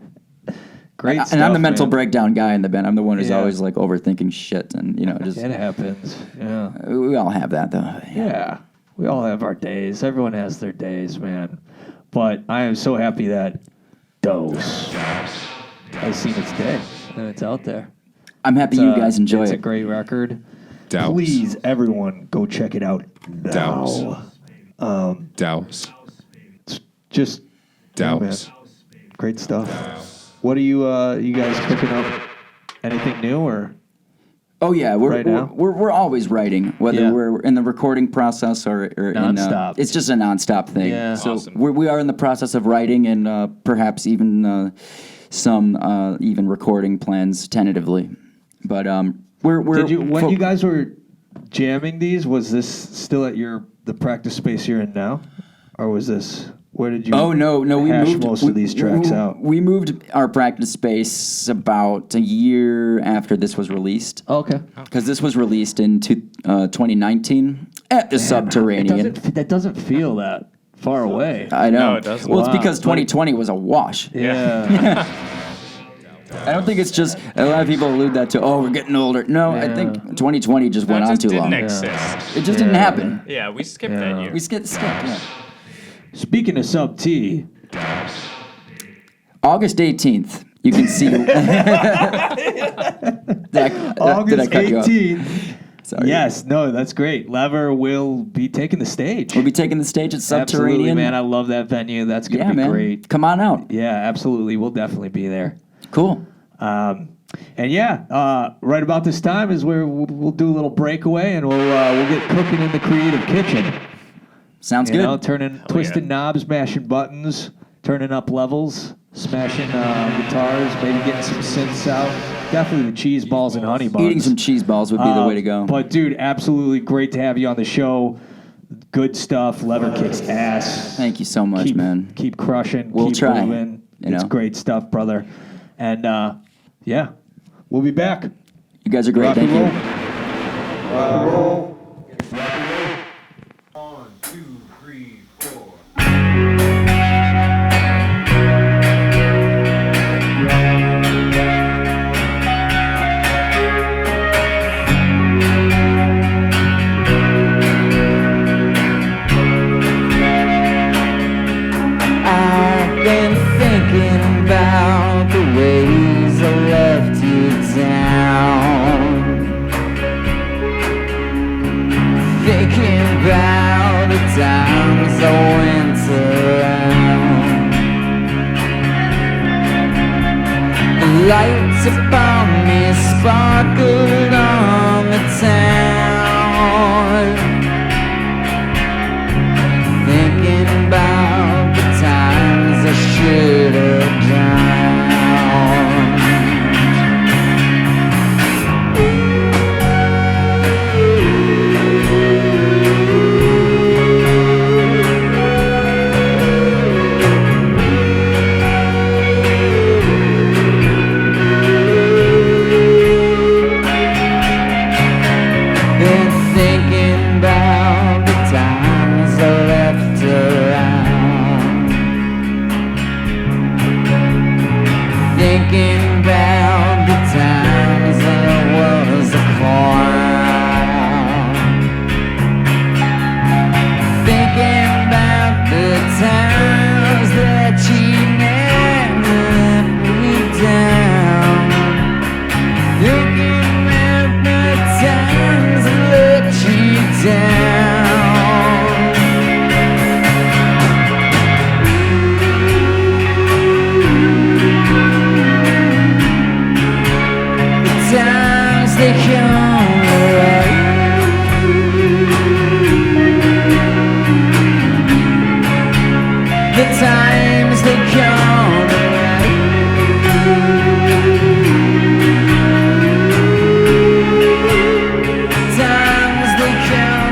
Great and stuff, I'm the mental man. breakdown guy in the band. I'm the one who's Yeah. always like overthinking shit, and just It happens. Yeah. we all have that though. Yeah. We all have our days. Everyone has their days, man. But I am so happy that Dose has seen its day and it's out there. I'm happy you guys enjoy It's it. a great record. Douse. Please, everyone, go check it out now. Douse. Just Douse. man. Great stuff. What are you guys cooking up? Anything new or? Oh yeah, Right now? we're always writing, whether Yeah. we're in the recording process or Nonstop. it's just a nonstop thing. Yeah. So Awesome. we are in the process of writing and perhaps even some even recording plans tentatively. But we're When you guys were jamming these, was this still at the practice space you're in now, or was this? Where did you? Oh no! We hash moved most of these tracks out. We moved our practice space about a year after this was released. Okay. Because this was released in 2019 at the Subterranean. That doesn't feel that far away. I know. No, it doesn't. Well, it's Wow. because 2020 was a wash. Yeah. I don't think it's just a lot of people allude that to. Oh, we're getting older. No, I think 2020 just went That on just too long. didn't exist. It just didn't happen. Yeah, we skipped that year. We skipped. Yeah. Speaking of Sub T, August 18th. You can see. did I August cut you off? 18th. Sorry. Yes, no, that's great. Lever will be taking the stage. We'll be taking the stage at Subterranean. Absolutely, man. I love that venue. That's gonna Yeah, be man. great. Come on out. Yeah, absolutely. We'll definitely be there. Cool. And right about this time is where we'll do a little breakaway and we'll get cooking in the creative kitchen. Sounds You good. know, twisting knobs, mashing buttons, turning up levels, smashing guitars, maybe getting some synths out. Definitely the cheese balls and honey buns. Eating some cheese balls would be the way to go. But dude, absolutely great to have you on the show. Good stuff. Lever kicks ass. Thank you so much, man. Keep crushing. We'll keep try, moving. you It's know. great stuff, brother. And we'll be back. You guys are great. Rock and Thank you. roll. Rock and roll. lights upon me sparkled on the town. Thinking about the times I should have drowned. Been thinking about the times I left around. Thinking about the times that I was a clown. Thinking about the times that you never let me down. Thinking about the times I let you down. The times they come around. The times they come around. Times they come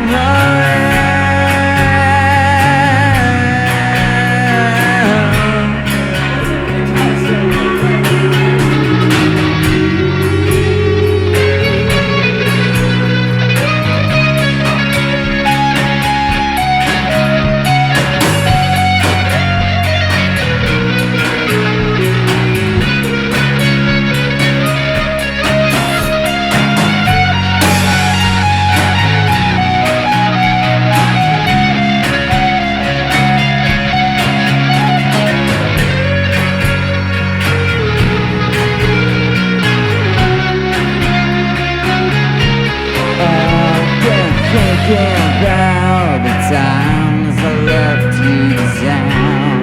thinking about the times I left you down.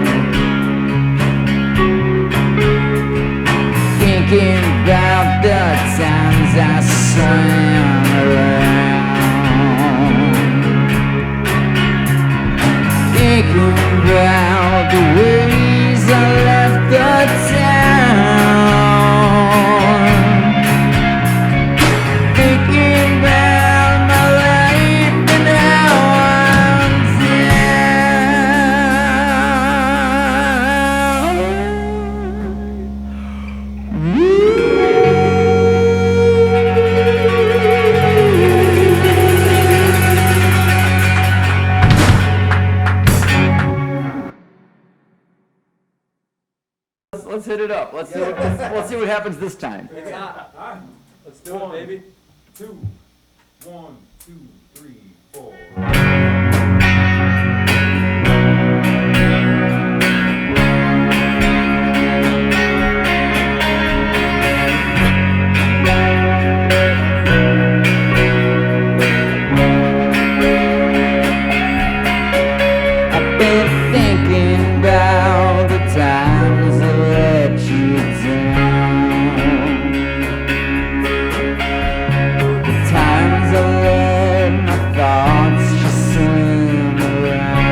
Thinking about the times I swam around. Thinking about the ways I left the town. Thinking about my life and how I'm Let's hit it up. Let's see what happens this time. Let's do it, baby. 2, 1, 2, 3, 4. I've been thinking about the times I let you down. The times I let my thoughts just swim around.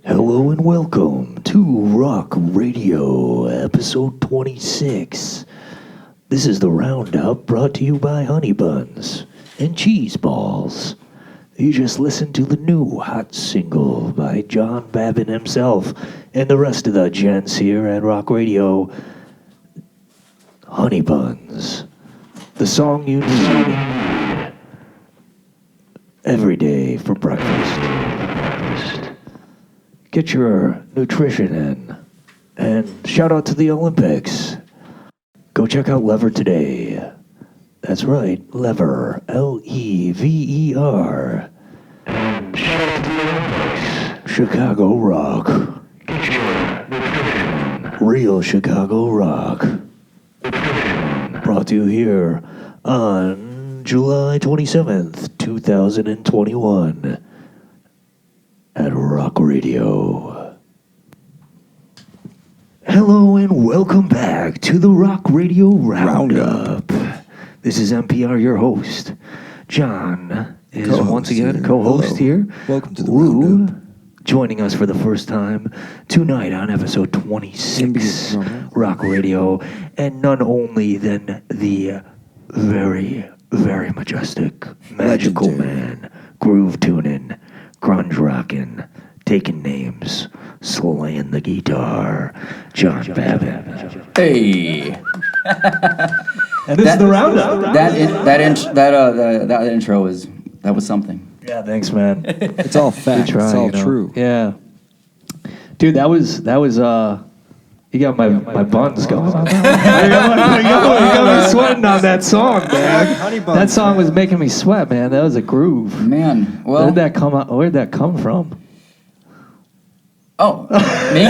Hello and welcome to Rawk Radio, episode 26. This is the roundup brought to you by Honey Buns and Cheese Balls. You just listened to the new hot single by Jon Babin himself and the rest of the gents here at Rawk Radio, Honey Buns. The song you need every day for breakfast. Get your nutrition in. And shout out to the Olympics. Go check out Lever today. That's right, Lever. Lever. And shout out to the Olympics. Chicago Rock. Get your nutrition. Real Chicago Rock. Brought to you here on July 27th, 2021 at Rawk Radio. Hello and welcome back to the Rawk Radio Roundup. This is NPR, your host. John is Co-host once again here. co-host Hello. here. Welcome to the Lou, Roundup. joining us for the first time tonight on episode 26 Rawk Radio, and none only than the very, very majestic, magical Legendary. man, groove tuning, grunge rocking, taking names, slaying the guitar, Jon Babin. Hey. And this is the roundup. That intro was something. Yeah, thanks, man. It's all fact. Try, it's all you know. true. Yeah. Dude, that was you got my buns going. you got me sweating on that song, man. Honey Buns, That song man. was making me sweat, man. That was a groove. Man, well. Where'd that come out? Where'd that come from? Oh, me?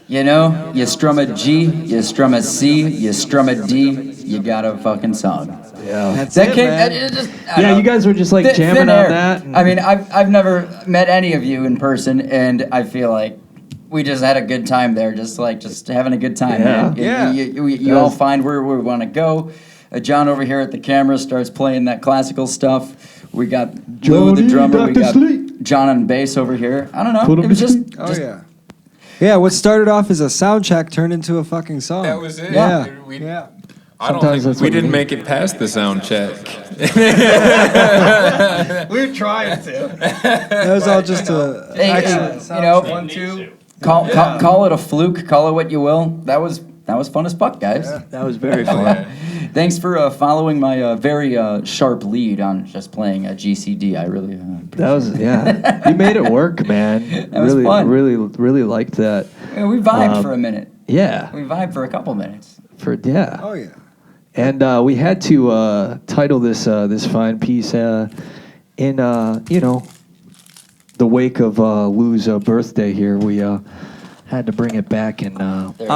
You know, you strum a G, you strum a C, you strum a D, you got a fucking song. Yeah. That's That it, came. man. I Yeah, don't you guys were just like Thin jamming air. on that. and- I mean, I've never met any of you in person, and I feel like we just had a good time there, just having a good time. Yeah. Man. Yeah. You all find where we want to go. John over here at the camera starts playing that classical stuff. We got Lou the Johnny, drummer. We Dr. got Sleep. John on bass over here. I don't know. Put 'em It was to just, sleep. Oh, yeah. Yeah, what started off as a sound check turned into a fucking song. That was it. Yeah. We, Yeah. I don't Sometimes think that's we what you didn't need. make it past the sound check. We were trying to. That was all just a Hey, excellent you know, sound check. 1, 2. call it a fluke, call it what you will. That was fun as fuck, guys. That was very fun. Thanks for following my very sharp lead on just playing a GCD. I really That was You made it work, man. That was really, fun. really liked that. we vibed for a minute. Yeah. We vibed for a couple minutes. Oh, yeah. And we had to title this this fine piece in the wake of Lou's birthday here. We had to bring it back and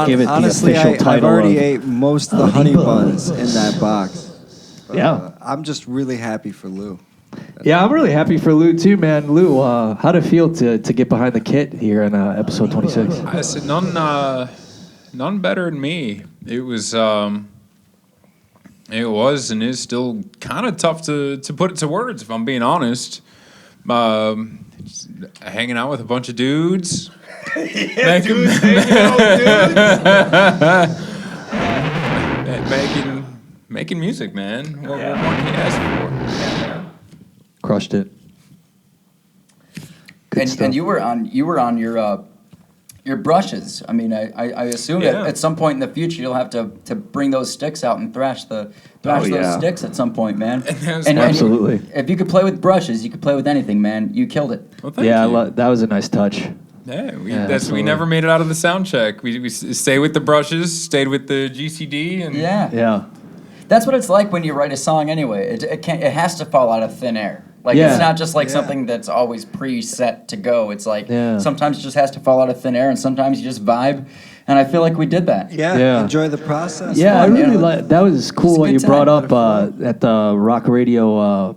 give it Honestly, the official I've title. already of, ate most of the honey buns in that box. But, Yeah. I'm just really happy for Lou. Yeah, I'm really happy for Lou too, man. Lou, how'd it feel to get behind the kit here in episode 26? I said none better than me. It was and is still kind of tough to put it to words, if I'm being honest. Just hanging out with a bunch of dudes. Making music, man. What more can you ask for? Crushed it. Good stuff. And you were on your brushes. I mean, I assume Yeah. that at some point in the future you'll have to bring those sticks out and thrash those yeah. sticks at some point, man. that's Absolutely. If you could play with brushes, you could play with anything, man. You killed it. Well, thank Yeah, you. that was a nice touch. Yeah, we absolutely. never made it out of the sound check. We stayed with the brushes, stayed with the GCD, and Yeah. Yeah. That's what it's like when you write a song anyway. It has to fall out of thin air. Like Yeah. it's not just like Yeah. something that's always preset to go. It's like Yeah. sometimes it just has to fall out of thin air, and sometimes you just vibe. And I feel like we did that. Yeah. Yeah. Enjoy the process. Yeah, I fun, really yeah. like that. Was cool It's a what good you brought time. up at the Rawk Radio,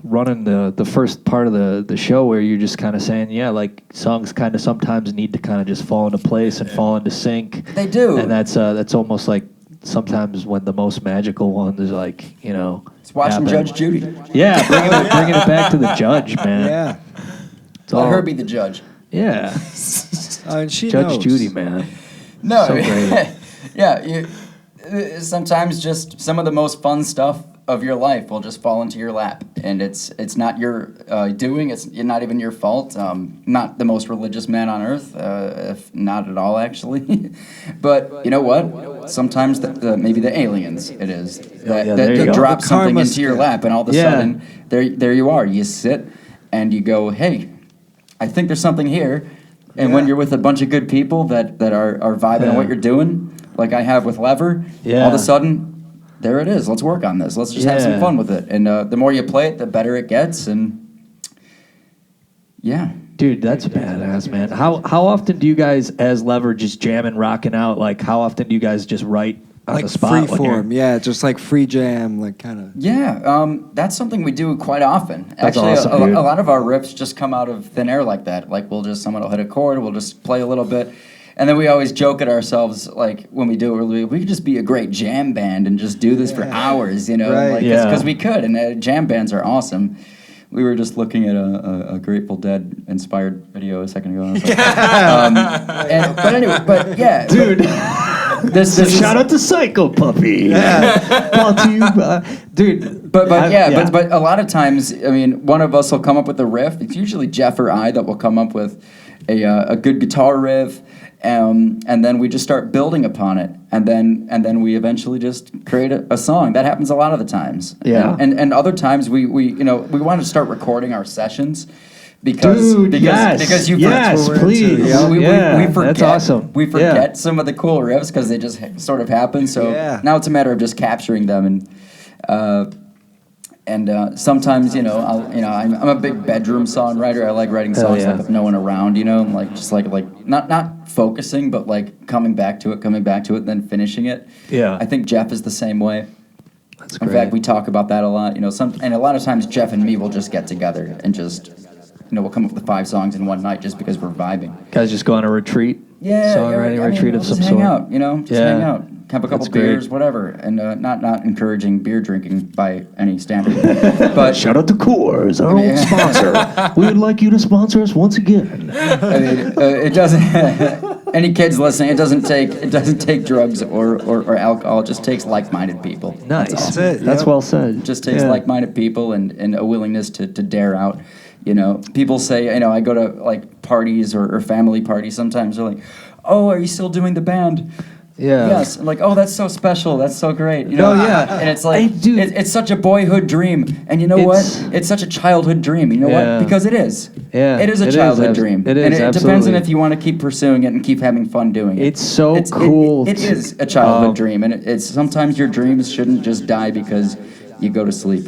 running the first part of the show where you're just kind of saying, yeah, like songs kind of sometimes need to kind of just fall into place and fall into sync. They do. And that's almost like sometimes when the most magical ones is like, It's watching happen. Judge Judy. Yeah, bringing it back to the judge, man. Yeah. Let her be the judge. Yeah. And she Judge knows. Judy, man. No, So great. yeah. Sometimes just some of the most fun stuff of your life will just fall into your lap, and it's not your doing. It's not even your fault. Not the most religious man on earth, if not at all, actually. But you know what? Sometimes maybe the aliens. It is that, yeah, that, there you that go. drop The something karma into your scale. lap, and all of a Yeah. sudden there you are. You sit and you go, hey, I think there's something here. And when Yeah. you're with a bunch of good people that are vibing on what you're doing, like I have with Lever, Yeah. all of a sudden, there it is. Let's work on this. Let's just have some Yeah. fun with it. And the more you play it, the better it gets. And yeah. Dude, that's badass, man. How often do you guys, as Lever, just jamming, rocking out? Like, how often do you guys just write on Like the spot? free when you're- form, yeah, just like free jam, like kind of. Yeah, that's something we do quite often. That's Actually, awesome, a dude. lot of our riffs just come out of thin air like that. Like someone will hit a chord, we'll just play a little bit. And then we always joke at ourselves, like when we do it, we could just be a great jam band and just do this for hours, you know, Right. like Yeah. because we could. And jam bands are awesome. We were just looking at a Grateful Dead inspired video a second ago. And I was like, but anyway, but yeah, Dude. this So is, shout out to Psycho Puppy. Brought to you by, dude. But I- but a lot of times, I mean, one of us will come up with a riff. It's usually Jeff or I that will come up with a good guitar riff, and then we just start building upon it, and then we eventually just create a song. That happens a lot of the times. Yeah. And other times we want to start recording our sessions. Because Dude, yes, because you yes, we're into please. it. Yeah. we forget That's awesome. we forget Yeah. some of the cool riffs because they just sort of happen. So Yeah. now it's a matter of just capturing them and sometimes I'm a big bedroom songwriter. I like writing Hell songs yeah. like with no one around, like just like not focusing, but like coming back to it, then finishing it. Yeah. I think Jeff is the same way. That's In great. fact, we talk about that a lot. And a lot of times Jeff and me will just get together and just we'll come up with 5 songs in one night just because we're vibing. Guys just go on a retreat. Yeah, Songwriting I mean, retreat we'll of just some hang sort. out, just Yeah. hang out, have a couple That's great. beers, whatever, and not encouraging beer drinking by any standard. But Shout out to Coors, our old sponsor. We would like you to sponsor us once again. I mean, it doesn't. Any kids listening, it doesn't take drugs or alcohol. It just takes like-minded people. Nice. That's it, That's yep. well said. It just takes Yeah. like-minded people and a willingness to dare out. People say, I go to like parties or family parties. Sometimes they're like, "Oh, are you still doing the band?" Yeah. Yes. I'm like, "Oh, that's so special. That's so great." No, yeah. And it's like, Dude. it's such a boyhood dream. And you know It's- what? It's such a childhood dream. You know Yeah. what? Because it is. Yeah, It is a it is, childhood dream. it is, And it depends absolutely. on if you want to keep pursuing it and keep having fun doing it. It's so It- cool. it is a childhood Um, dream. And it's sometimes your dreams shouldn't just die because you go to sleep.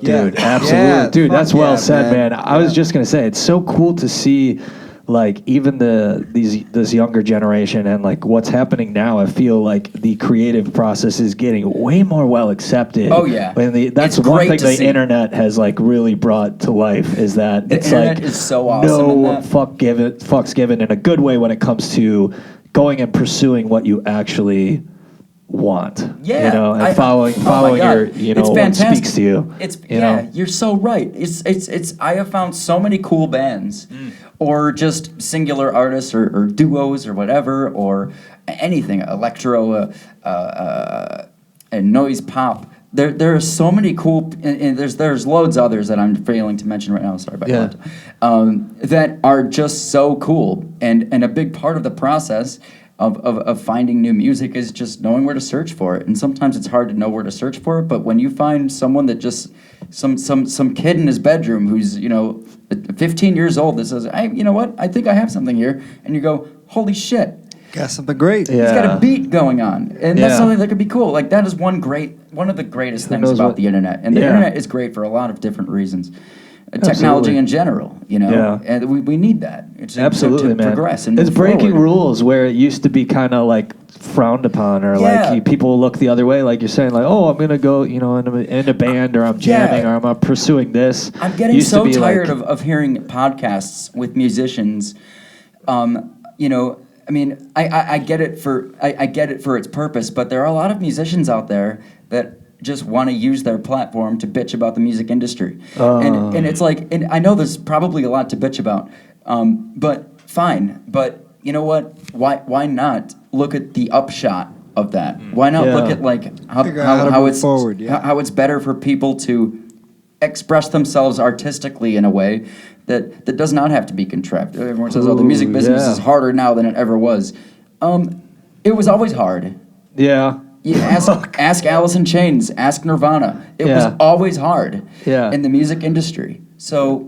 Dude, Yeah. absolutely. Yeah, Dude, fuck that's well yeah, said, man. I was Yeah. just gonna say it's so cool to see like even this younger generation and like what's happening now. I feel like the creative process is getting way more well accepted. Oh, yeah. And that's It's one great thing to the see. internet has like really brought to life is that The it's internet like is so awesome in no that. fucks given in a good way when it comes to going and pursuing what you actually want. Yeah, You know, and oh following my God. your It's what fantastic. speaks to you. It's you know? you're so right. It's I have found so many cool bands, or just singular artists, or duos, or whatever, or anything, electro, and noise pop. There are so many cool, and there's loads others that I'm failing to mention right now. Sorry about Yeah. that. That are just so cool, and a big part of the process of finding new music is just knowing where to search for it. And sometimes it's hard to know where to search for it, but when you find someone that just some kid in his bedroom who's 15 years old that says, "Hey, you know what? I think I have something here," and you go, "Holy shit!" Got something great. Yeah. He's got a beat going on, and that's Yeah. something that could be cool. Like that is one of the greatest things knows about what- the internet, and the Yeah. internet is great for a lot of different reasons. Technology Absolutely. in general, Yeah. and we need that. It's Absolutely, to man. progress and it's move breaking forward. rules where it used to be kind of like frowned upon, or Yeah. like people look the other way. Like you're saying, like, oh, I'm gonna go, in a band, or I'm jamming, Yeah. or I'm pursuing this. I'm getting Used to so be tired like, of hearing podcasts with musicians. I mean, I get it for its purpose, but there are a lot of musicians out there that just want to use their platform to bitch about the music industry. And it's like, and I know there's probably a lot to bitch about, but fine. But you know what? Why not look at the upshot of that? Why not look at like Figure out how to how move it's forward, yeah. how it's better for people to express themselves artistically in a way that does not have to be contrived. Everyone says, "Oh, the music business is harder now than it ever was." It was always hard. Yeah. You ask Alice in Chains, ask Nirvana. It was always hard in the music industry. So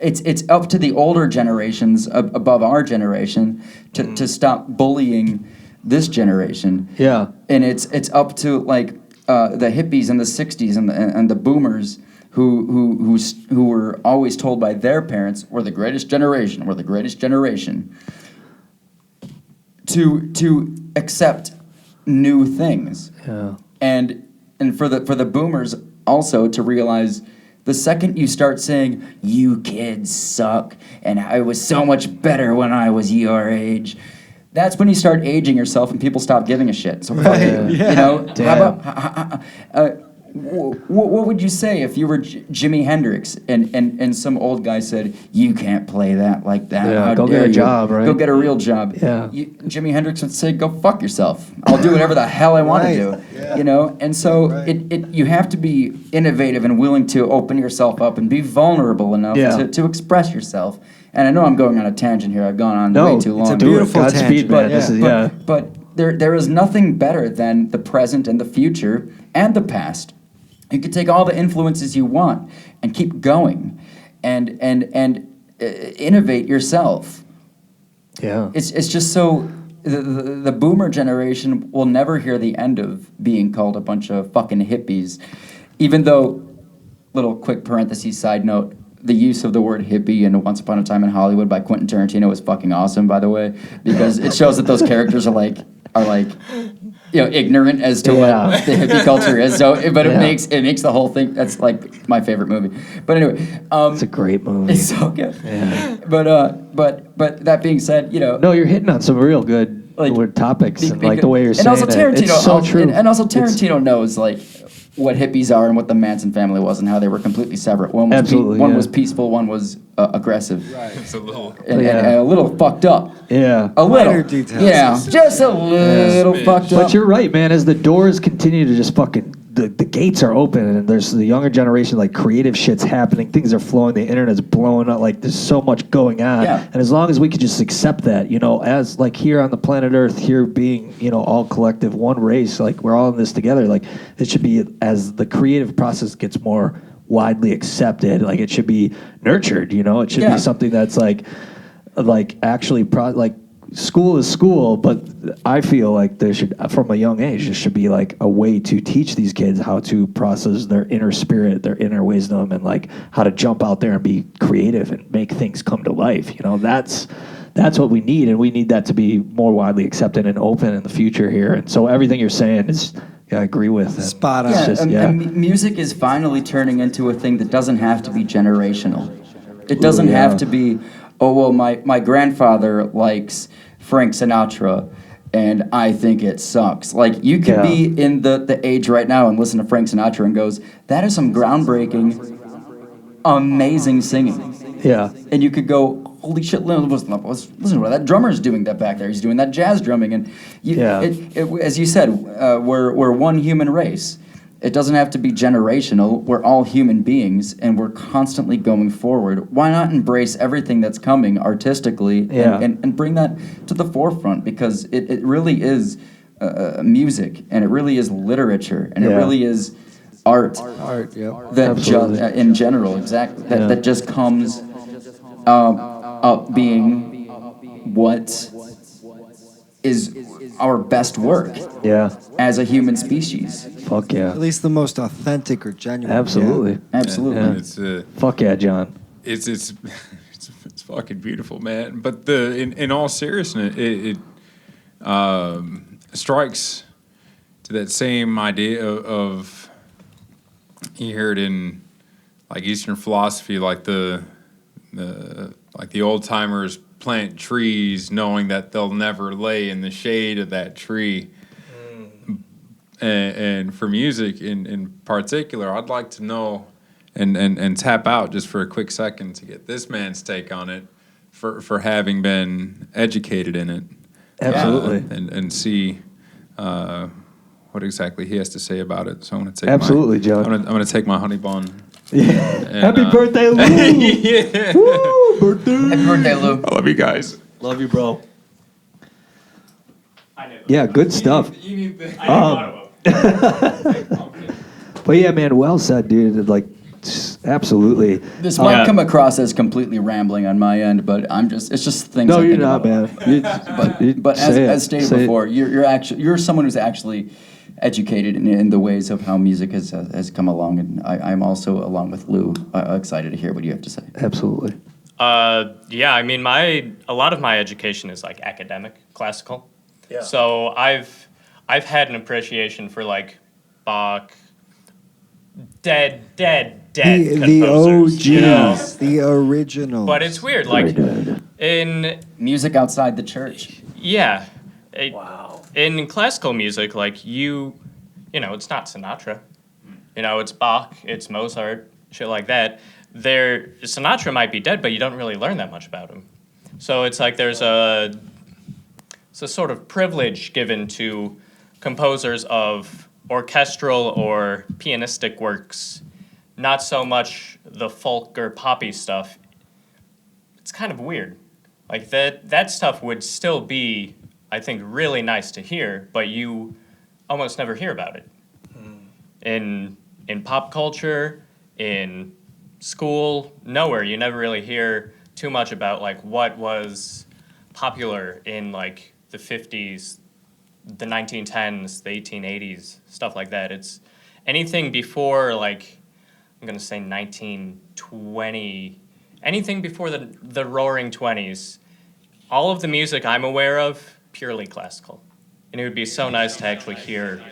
it's up to the older generations above our generation to stop bullying this generation. Yeah. And it's up to like the hippies in the '60s and the boomers who were always told by their parents, "We're the greatest generation. We're the greatest generation." To accept new things. Yeah. And for the boomers also to realize the second you start saying, "You kids suck, and I was so much better when I was your age," that's when you start aging yourself and people stop giving a shit. So fuck you. You know, what would you say if you were Jimi Hendrix and some old guy said, "You can't play that like that. Yeah, How go dare get a you? job, right?" Go get a real job." Yeah. Jimi Hendrix would say, "Go fuck yourself. I'll do whatever the hell I want to do." You know, and so you have to be innovative and willing to open yourself up and be vulnerable enough to express yourself. And I know I'm going on a tangent here. I've gone on way too long. it's a beautiful Godspeed, tangent. man. This is, But there is nothing better than the present and the future and the past. You can take all the influences you want and keep going, and innovate yourself. Yeah. It's just so the boomer generation will never hear the end of being called a bunch of fucking hippies, even though, little quick parentheses side note, the use of the word hippie in Once Upon a Time in Hollywood by Quentin Tarantino is fucking awesome, by the way, because it shows that those characters are like ignorant as to what the hippie culture is. So, but it makes the whole thing. That's like my favorite movie. But anyway, It's a great movie. it's so good. Yeah. But that being said, No, you're hitting on some real good topics and like the way you're saying also it. Tarantino, It's so true. And also Tarantino knows like what hippies are and what the Manson family was and how they were completely separate. One was Absolutely, one yeah. was peaceful, one was aggressive. It's a little. And a little fucked up. Yeah. A little. Minor details. Yeah, just a little fucked up. But you're right, man. As the doors continue to just fucking, the gates are open, and there's the younger generation, like creative shit's happening, things are flowing, the internet's blowing up, like there's so much going on. Yeah. And as long as we could just accept that, as like here on the planet Earth, here being, all collective, one race, like we're all in this together, like it should be, as the creative process gets more widely accepted, like it should be nurtured, it should be something that's like actually like school is school, but I feel like there should, from a young age, there should be like a way to teach these kids how to process their inner spirit, their inner wisdom, and like how to jump out there and be creative and make things come to life. That's what we need, and we need that to be more widely accepted and open in the future here. And so everything you're saying is, I agree with. And Spot on. Yeah, it's just, and music is finally turning into a thing that doesn't have to be generational. It doesn't have to be, oh, well, my grandfather likes Frank Sinatra, and I think it sucks. Like, you could be in the age right now and listen to Frank Sinatra and goes, that is some groundbreaking, amazing singing. Yeah. And you could go, holy shit, listen to what that drummer's doing that back there. He's doing that jazz drumming. And as you said, we're one human race. It doesn't have to be generational. We're all human beings, and we're constantly going forward. Why not embrace everything that's coming artistically and bring that to the forefront? Because it really is music, and it really is literature, and it really is art. Art, yep. That in general, exactly. That just comes up being what is our best work as a human species. Fuck yeah. At least the most authentic or genuine. Absolutely. Absolutely. Yeah. It's Fuck yeah, John. it's fucking beautiful, man. But in all seriousness, it strikes to that same idea of you hear it in like Eastern philosophy, like the old timers plant trees knowing that they'll never lay in the shade of that tree. And for music in particular, I'd like to know and tap out just for a quick second to get this man's take on it for having been educated in it. Absolutely. And see what exactly he has to say about it. So I'm going to take Absolutely, John. I'm going to take my honey bun. Happy birthday, Lou! Yeah. Woo, birthday! Happy birthday, Lou. I love you guys. Love you, bro. I knew. Yeah, good stuff. You need the. I didn't want to. But yeah, man, well said, dude. Like, absolutely. This might come across as completely rambling on my end, but it's just things. No, I you're think not, about. man. But as stated say it. before, you're someone who's actually educated in the ways of how music has come along, and I'm also, along with Lou, excited to hear what you have to say. Absolutely. Yeah, I mean, a lot of my education is like academic, classical. Yeah. So I've had an appreciation for like Bach, dead The composers. OGs, You know? the originals. But it's weird, like in Music outside the church. yeah, in classical music, like you know, it's not Sinatra, you know, it's Bach, it's Mozart, shit like that. Sinatra might be dead, but you don't really learn that much about him. So it's like it's a sort of privilege given to composers of orchestral or pianistic works, not so much the folk or poppy stuff. It's kind of weird. Like that stuff would still be, I think, really nice to hear, but you almost never hear about it. In pop culture, in school, nowhere. You never really hear too much about like what was popular in like the 50s, the 1910s, the 1880s, stuff like that. It's anything before like, I'm gonna say 1920, anything before the Roaring 20s. All of the music I'm aware of, purely classical. And it would be so nice to actually hear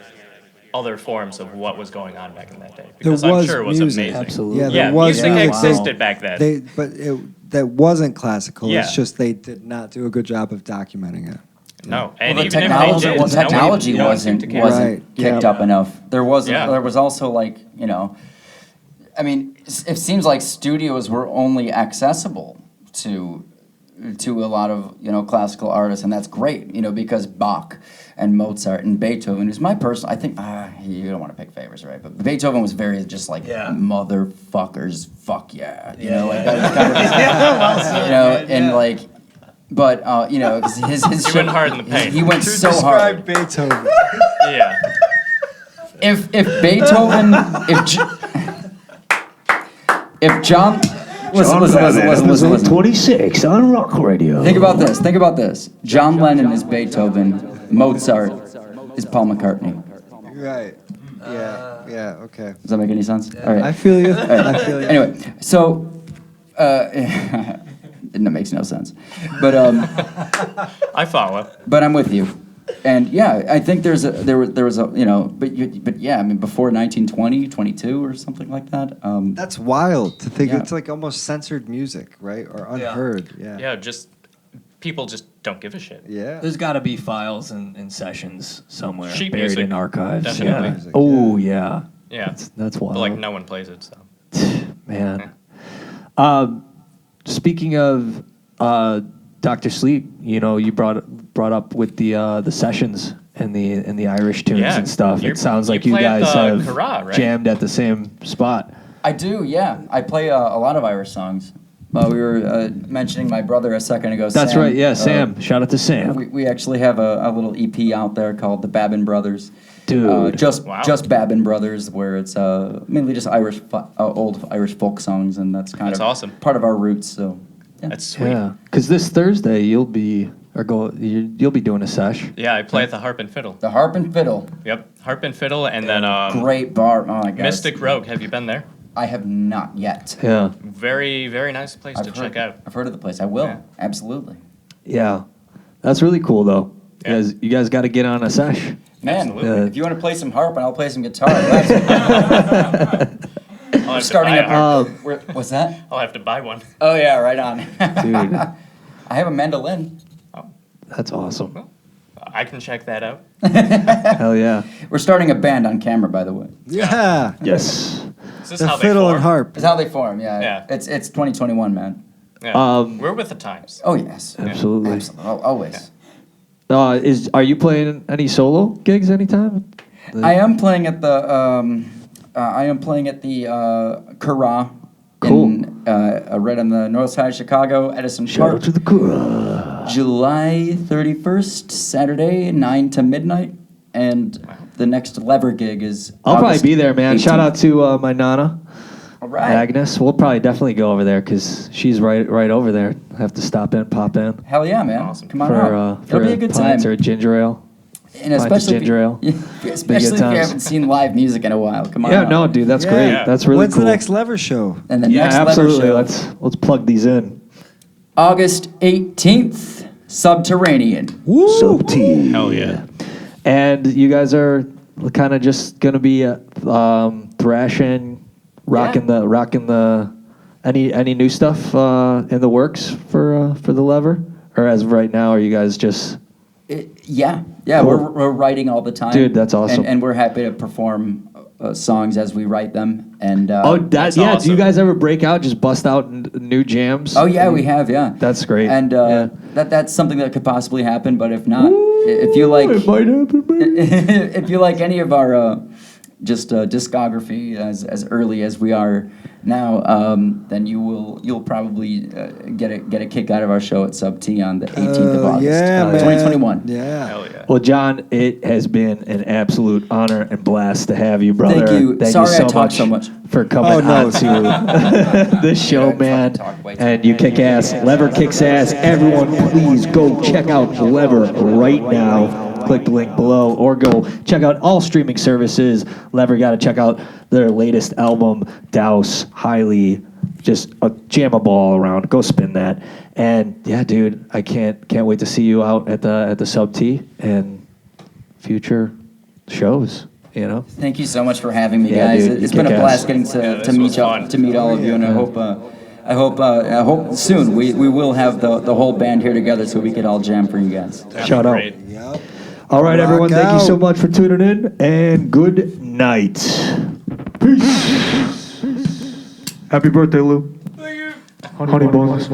other forms of what was going on back in that day. Because I'm sure it was music. amazing. Absolutely. Yeah, Yeah, there was music music. existed back then. That wasn't classical. Yeah. It's just they did not do a good job of documenting it. No, and Well, even if they did, technology no one seemed to care. Right. kicked Yeah. up enough. There was Yeah. also like, you know, I mean, it seems like studios were only accessible to a lot of, you know, classical artists, and that's great, you know, because Bach and Mozart and Beethoven is my personal. I think you don't want to pick favorites, right? But Beethoven was very just like motherfuckers, fuck yeah, you know, like that was kind of, you know, and like. But you know, his He went hard in the paint. He went so hard. Beethoven. Yeah. If Beethoven, if John, listen. 26 on Rock Radio. Think about this. John Lennon is Beethoven. Mozart is Paul McCartney. Right. Yeah. Okay. Does that make any sense? All right. I feel you. I feel you. Anyway, so that makes no sense, but I follow. but I'm with you, and yeah, I think there was a you know, but yeah, I mean before 1920, 22 or something like that. That's wild to think. Yeah. It's like almost censored music, right? Or unheard. Yeah. Yeah, just people just don't give a shit. Yeah. There's got to be files and sessions somewhere Sheet buried music, in archives. definitely. Yeah. Music, Oh yeah. Yeah. That's wild. But like no one plays it, so. Man. Speaking of Dr. Sleep, you know, you brought up with the sessions and the Irish tunes Yeah, and stuff. you- It sounds like you you play at guys the have Cara, right? jammed at the same spot. I do, yeah. I play a lot of Irish songs. We were mentioning my brother a second ago. That's Sam. right. Yeah, Sam. Shout out to Sam. We actually have a little EP out there called the Babin Brothers. Dude. Just Wow. Babin Brothers, where it's mainly just old Irish folk songs, and that's kind That's of awesome. part of our roots. So yeah. That's sweet. Yeah, because this Thursday you'll be doing a sesh. Yeah, I play at the Harp and Fiddle. The Harp and Fiddle, Yep, Harp and Fiddle, and then great bar. Oh my God, Mystic Rogue. Have you been there? I have not yet. Yeah, Very, very nice place to check out. I've heard of the place. I will Yeah. absolutely. yeah, that's really cool though. Yeah. You guys got to get on a sesh. Man, Absolutely. if you want to play some harp and I'll play some guitar. I'll have to starting buy up. a harp. What's that? I'll have to buy one. Oh yeah, right on. Dude, I have a mandolin. that's awesome. I can check that out. Hell yeah. We're starting a band on camera, by the way. Yeah. Yes. Is this The how they fiddle form? and harp. It's how they form, yeah. Yeah. It's 2021, man. Yeah. We're with the times. Oh, yes. Absolutely. Absolutely. Always. Are you playing any solo gigs anytime? I am playing at the Kara Cool. in right on the north side of Chicago, Edison Shout out Park. to the Kura. July 31st, Saturday, 9 to midnight. And the next Lever gig is I'll probably August be there, man. 18th. Shout out to my Nana, All right. Agnes. We'll probably definitely go over there because she's right over there. Have to pop in Hell yeah, man. Awesome. Come on for out. for It'll be a good time. pints or a ginger ale. And pints of especially if ginger ale. you, especially if you times. haven't seen live music in a while. Come on Yeah, out. no, dude, that's Yeah. great. That's really When's cool. the next Lever show? And the Yeah, next absolutely. Lever show, Let's plug these in. August 18th, Subterranean. Sub T. Hell yeah. And you guys are kind of just gonna be thrashing, rocking the any new stuff in the works for the Lever, or as of right now, are you guys just Yeah, Cool. we're writing all the time. Dude, that's awesome. And we're happy to perform songs as we write them. And That's Do you awesome. guys ever break out, just bust out new jams? oh yeah, we have, yeah. That's great. And Yeah. that's something that could possibly happen. But if not, if you like, It might happen, man. if you like any of our discography as early as we are now, then you'll probably get a kick out of our show at Sub T on the 18th of August, Yeah, man. 2021. Yeah. Hell yeah. Well, John, it has been an absolute honor and blast to have you, brother. Thank you. Thank Sorry I you talked so much. for coming Oh, no. on to this show, Yeah, I man. fucking talk way too And you much. kick ass. Lever kicks ass. Everyone, please go check out Lever right now. Click the link below, or go check out all streaming services. Lever, got to check out their latest album, Douse. Highly, just a jammable all around. Go spin that. And yeah, dude, I can't wait to see you out at the Sub T and future shows. You know. Thank you so much for having me, Yeah, guys. dude, It's you been a kick blast ass. getting Yeah, to this meet was fun. to meet all of you, and I hope soon we will have the whole band here together so we could all jam for you guys. Shout out. Great. Yep. All right, Rock everyone. Thank you so out. much for tuning in, and good night. Peace. Happy birthday, Lou. Honey buns.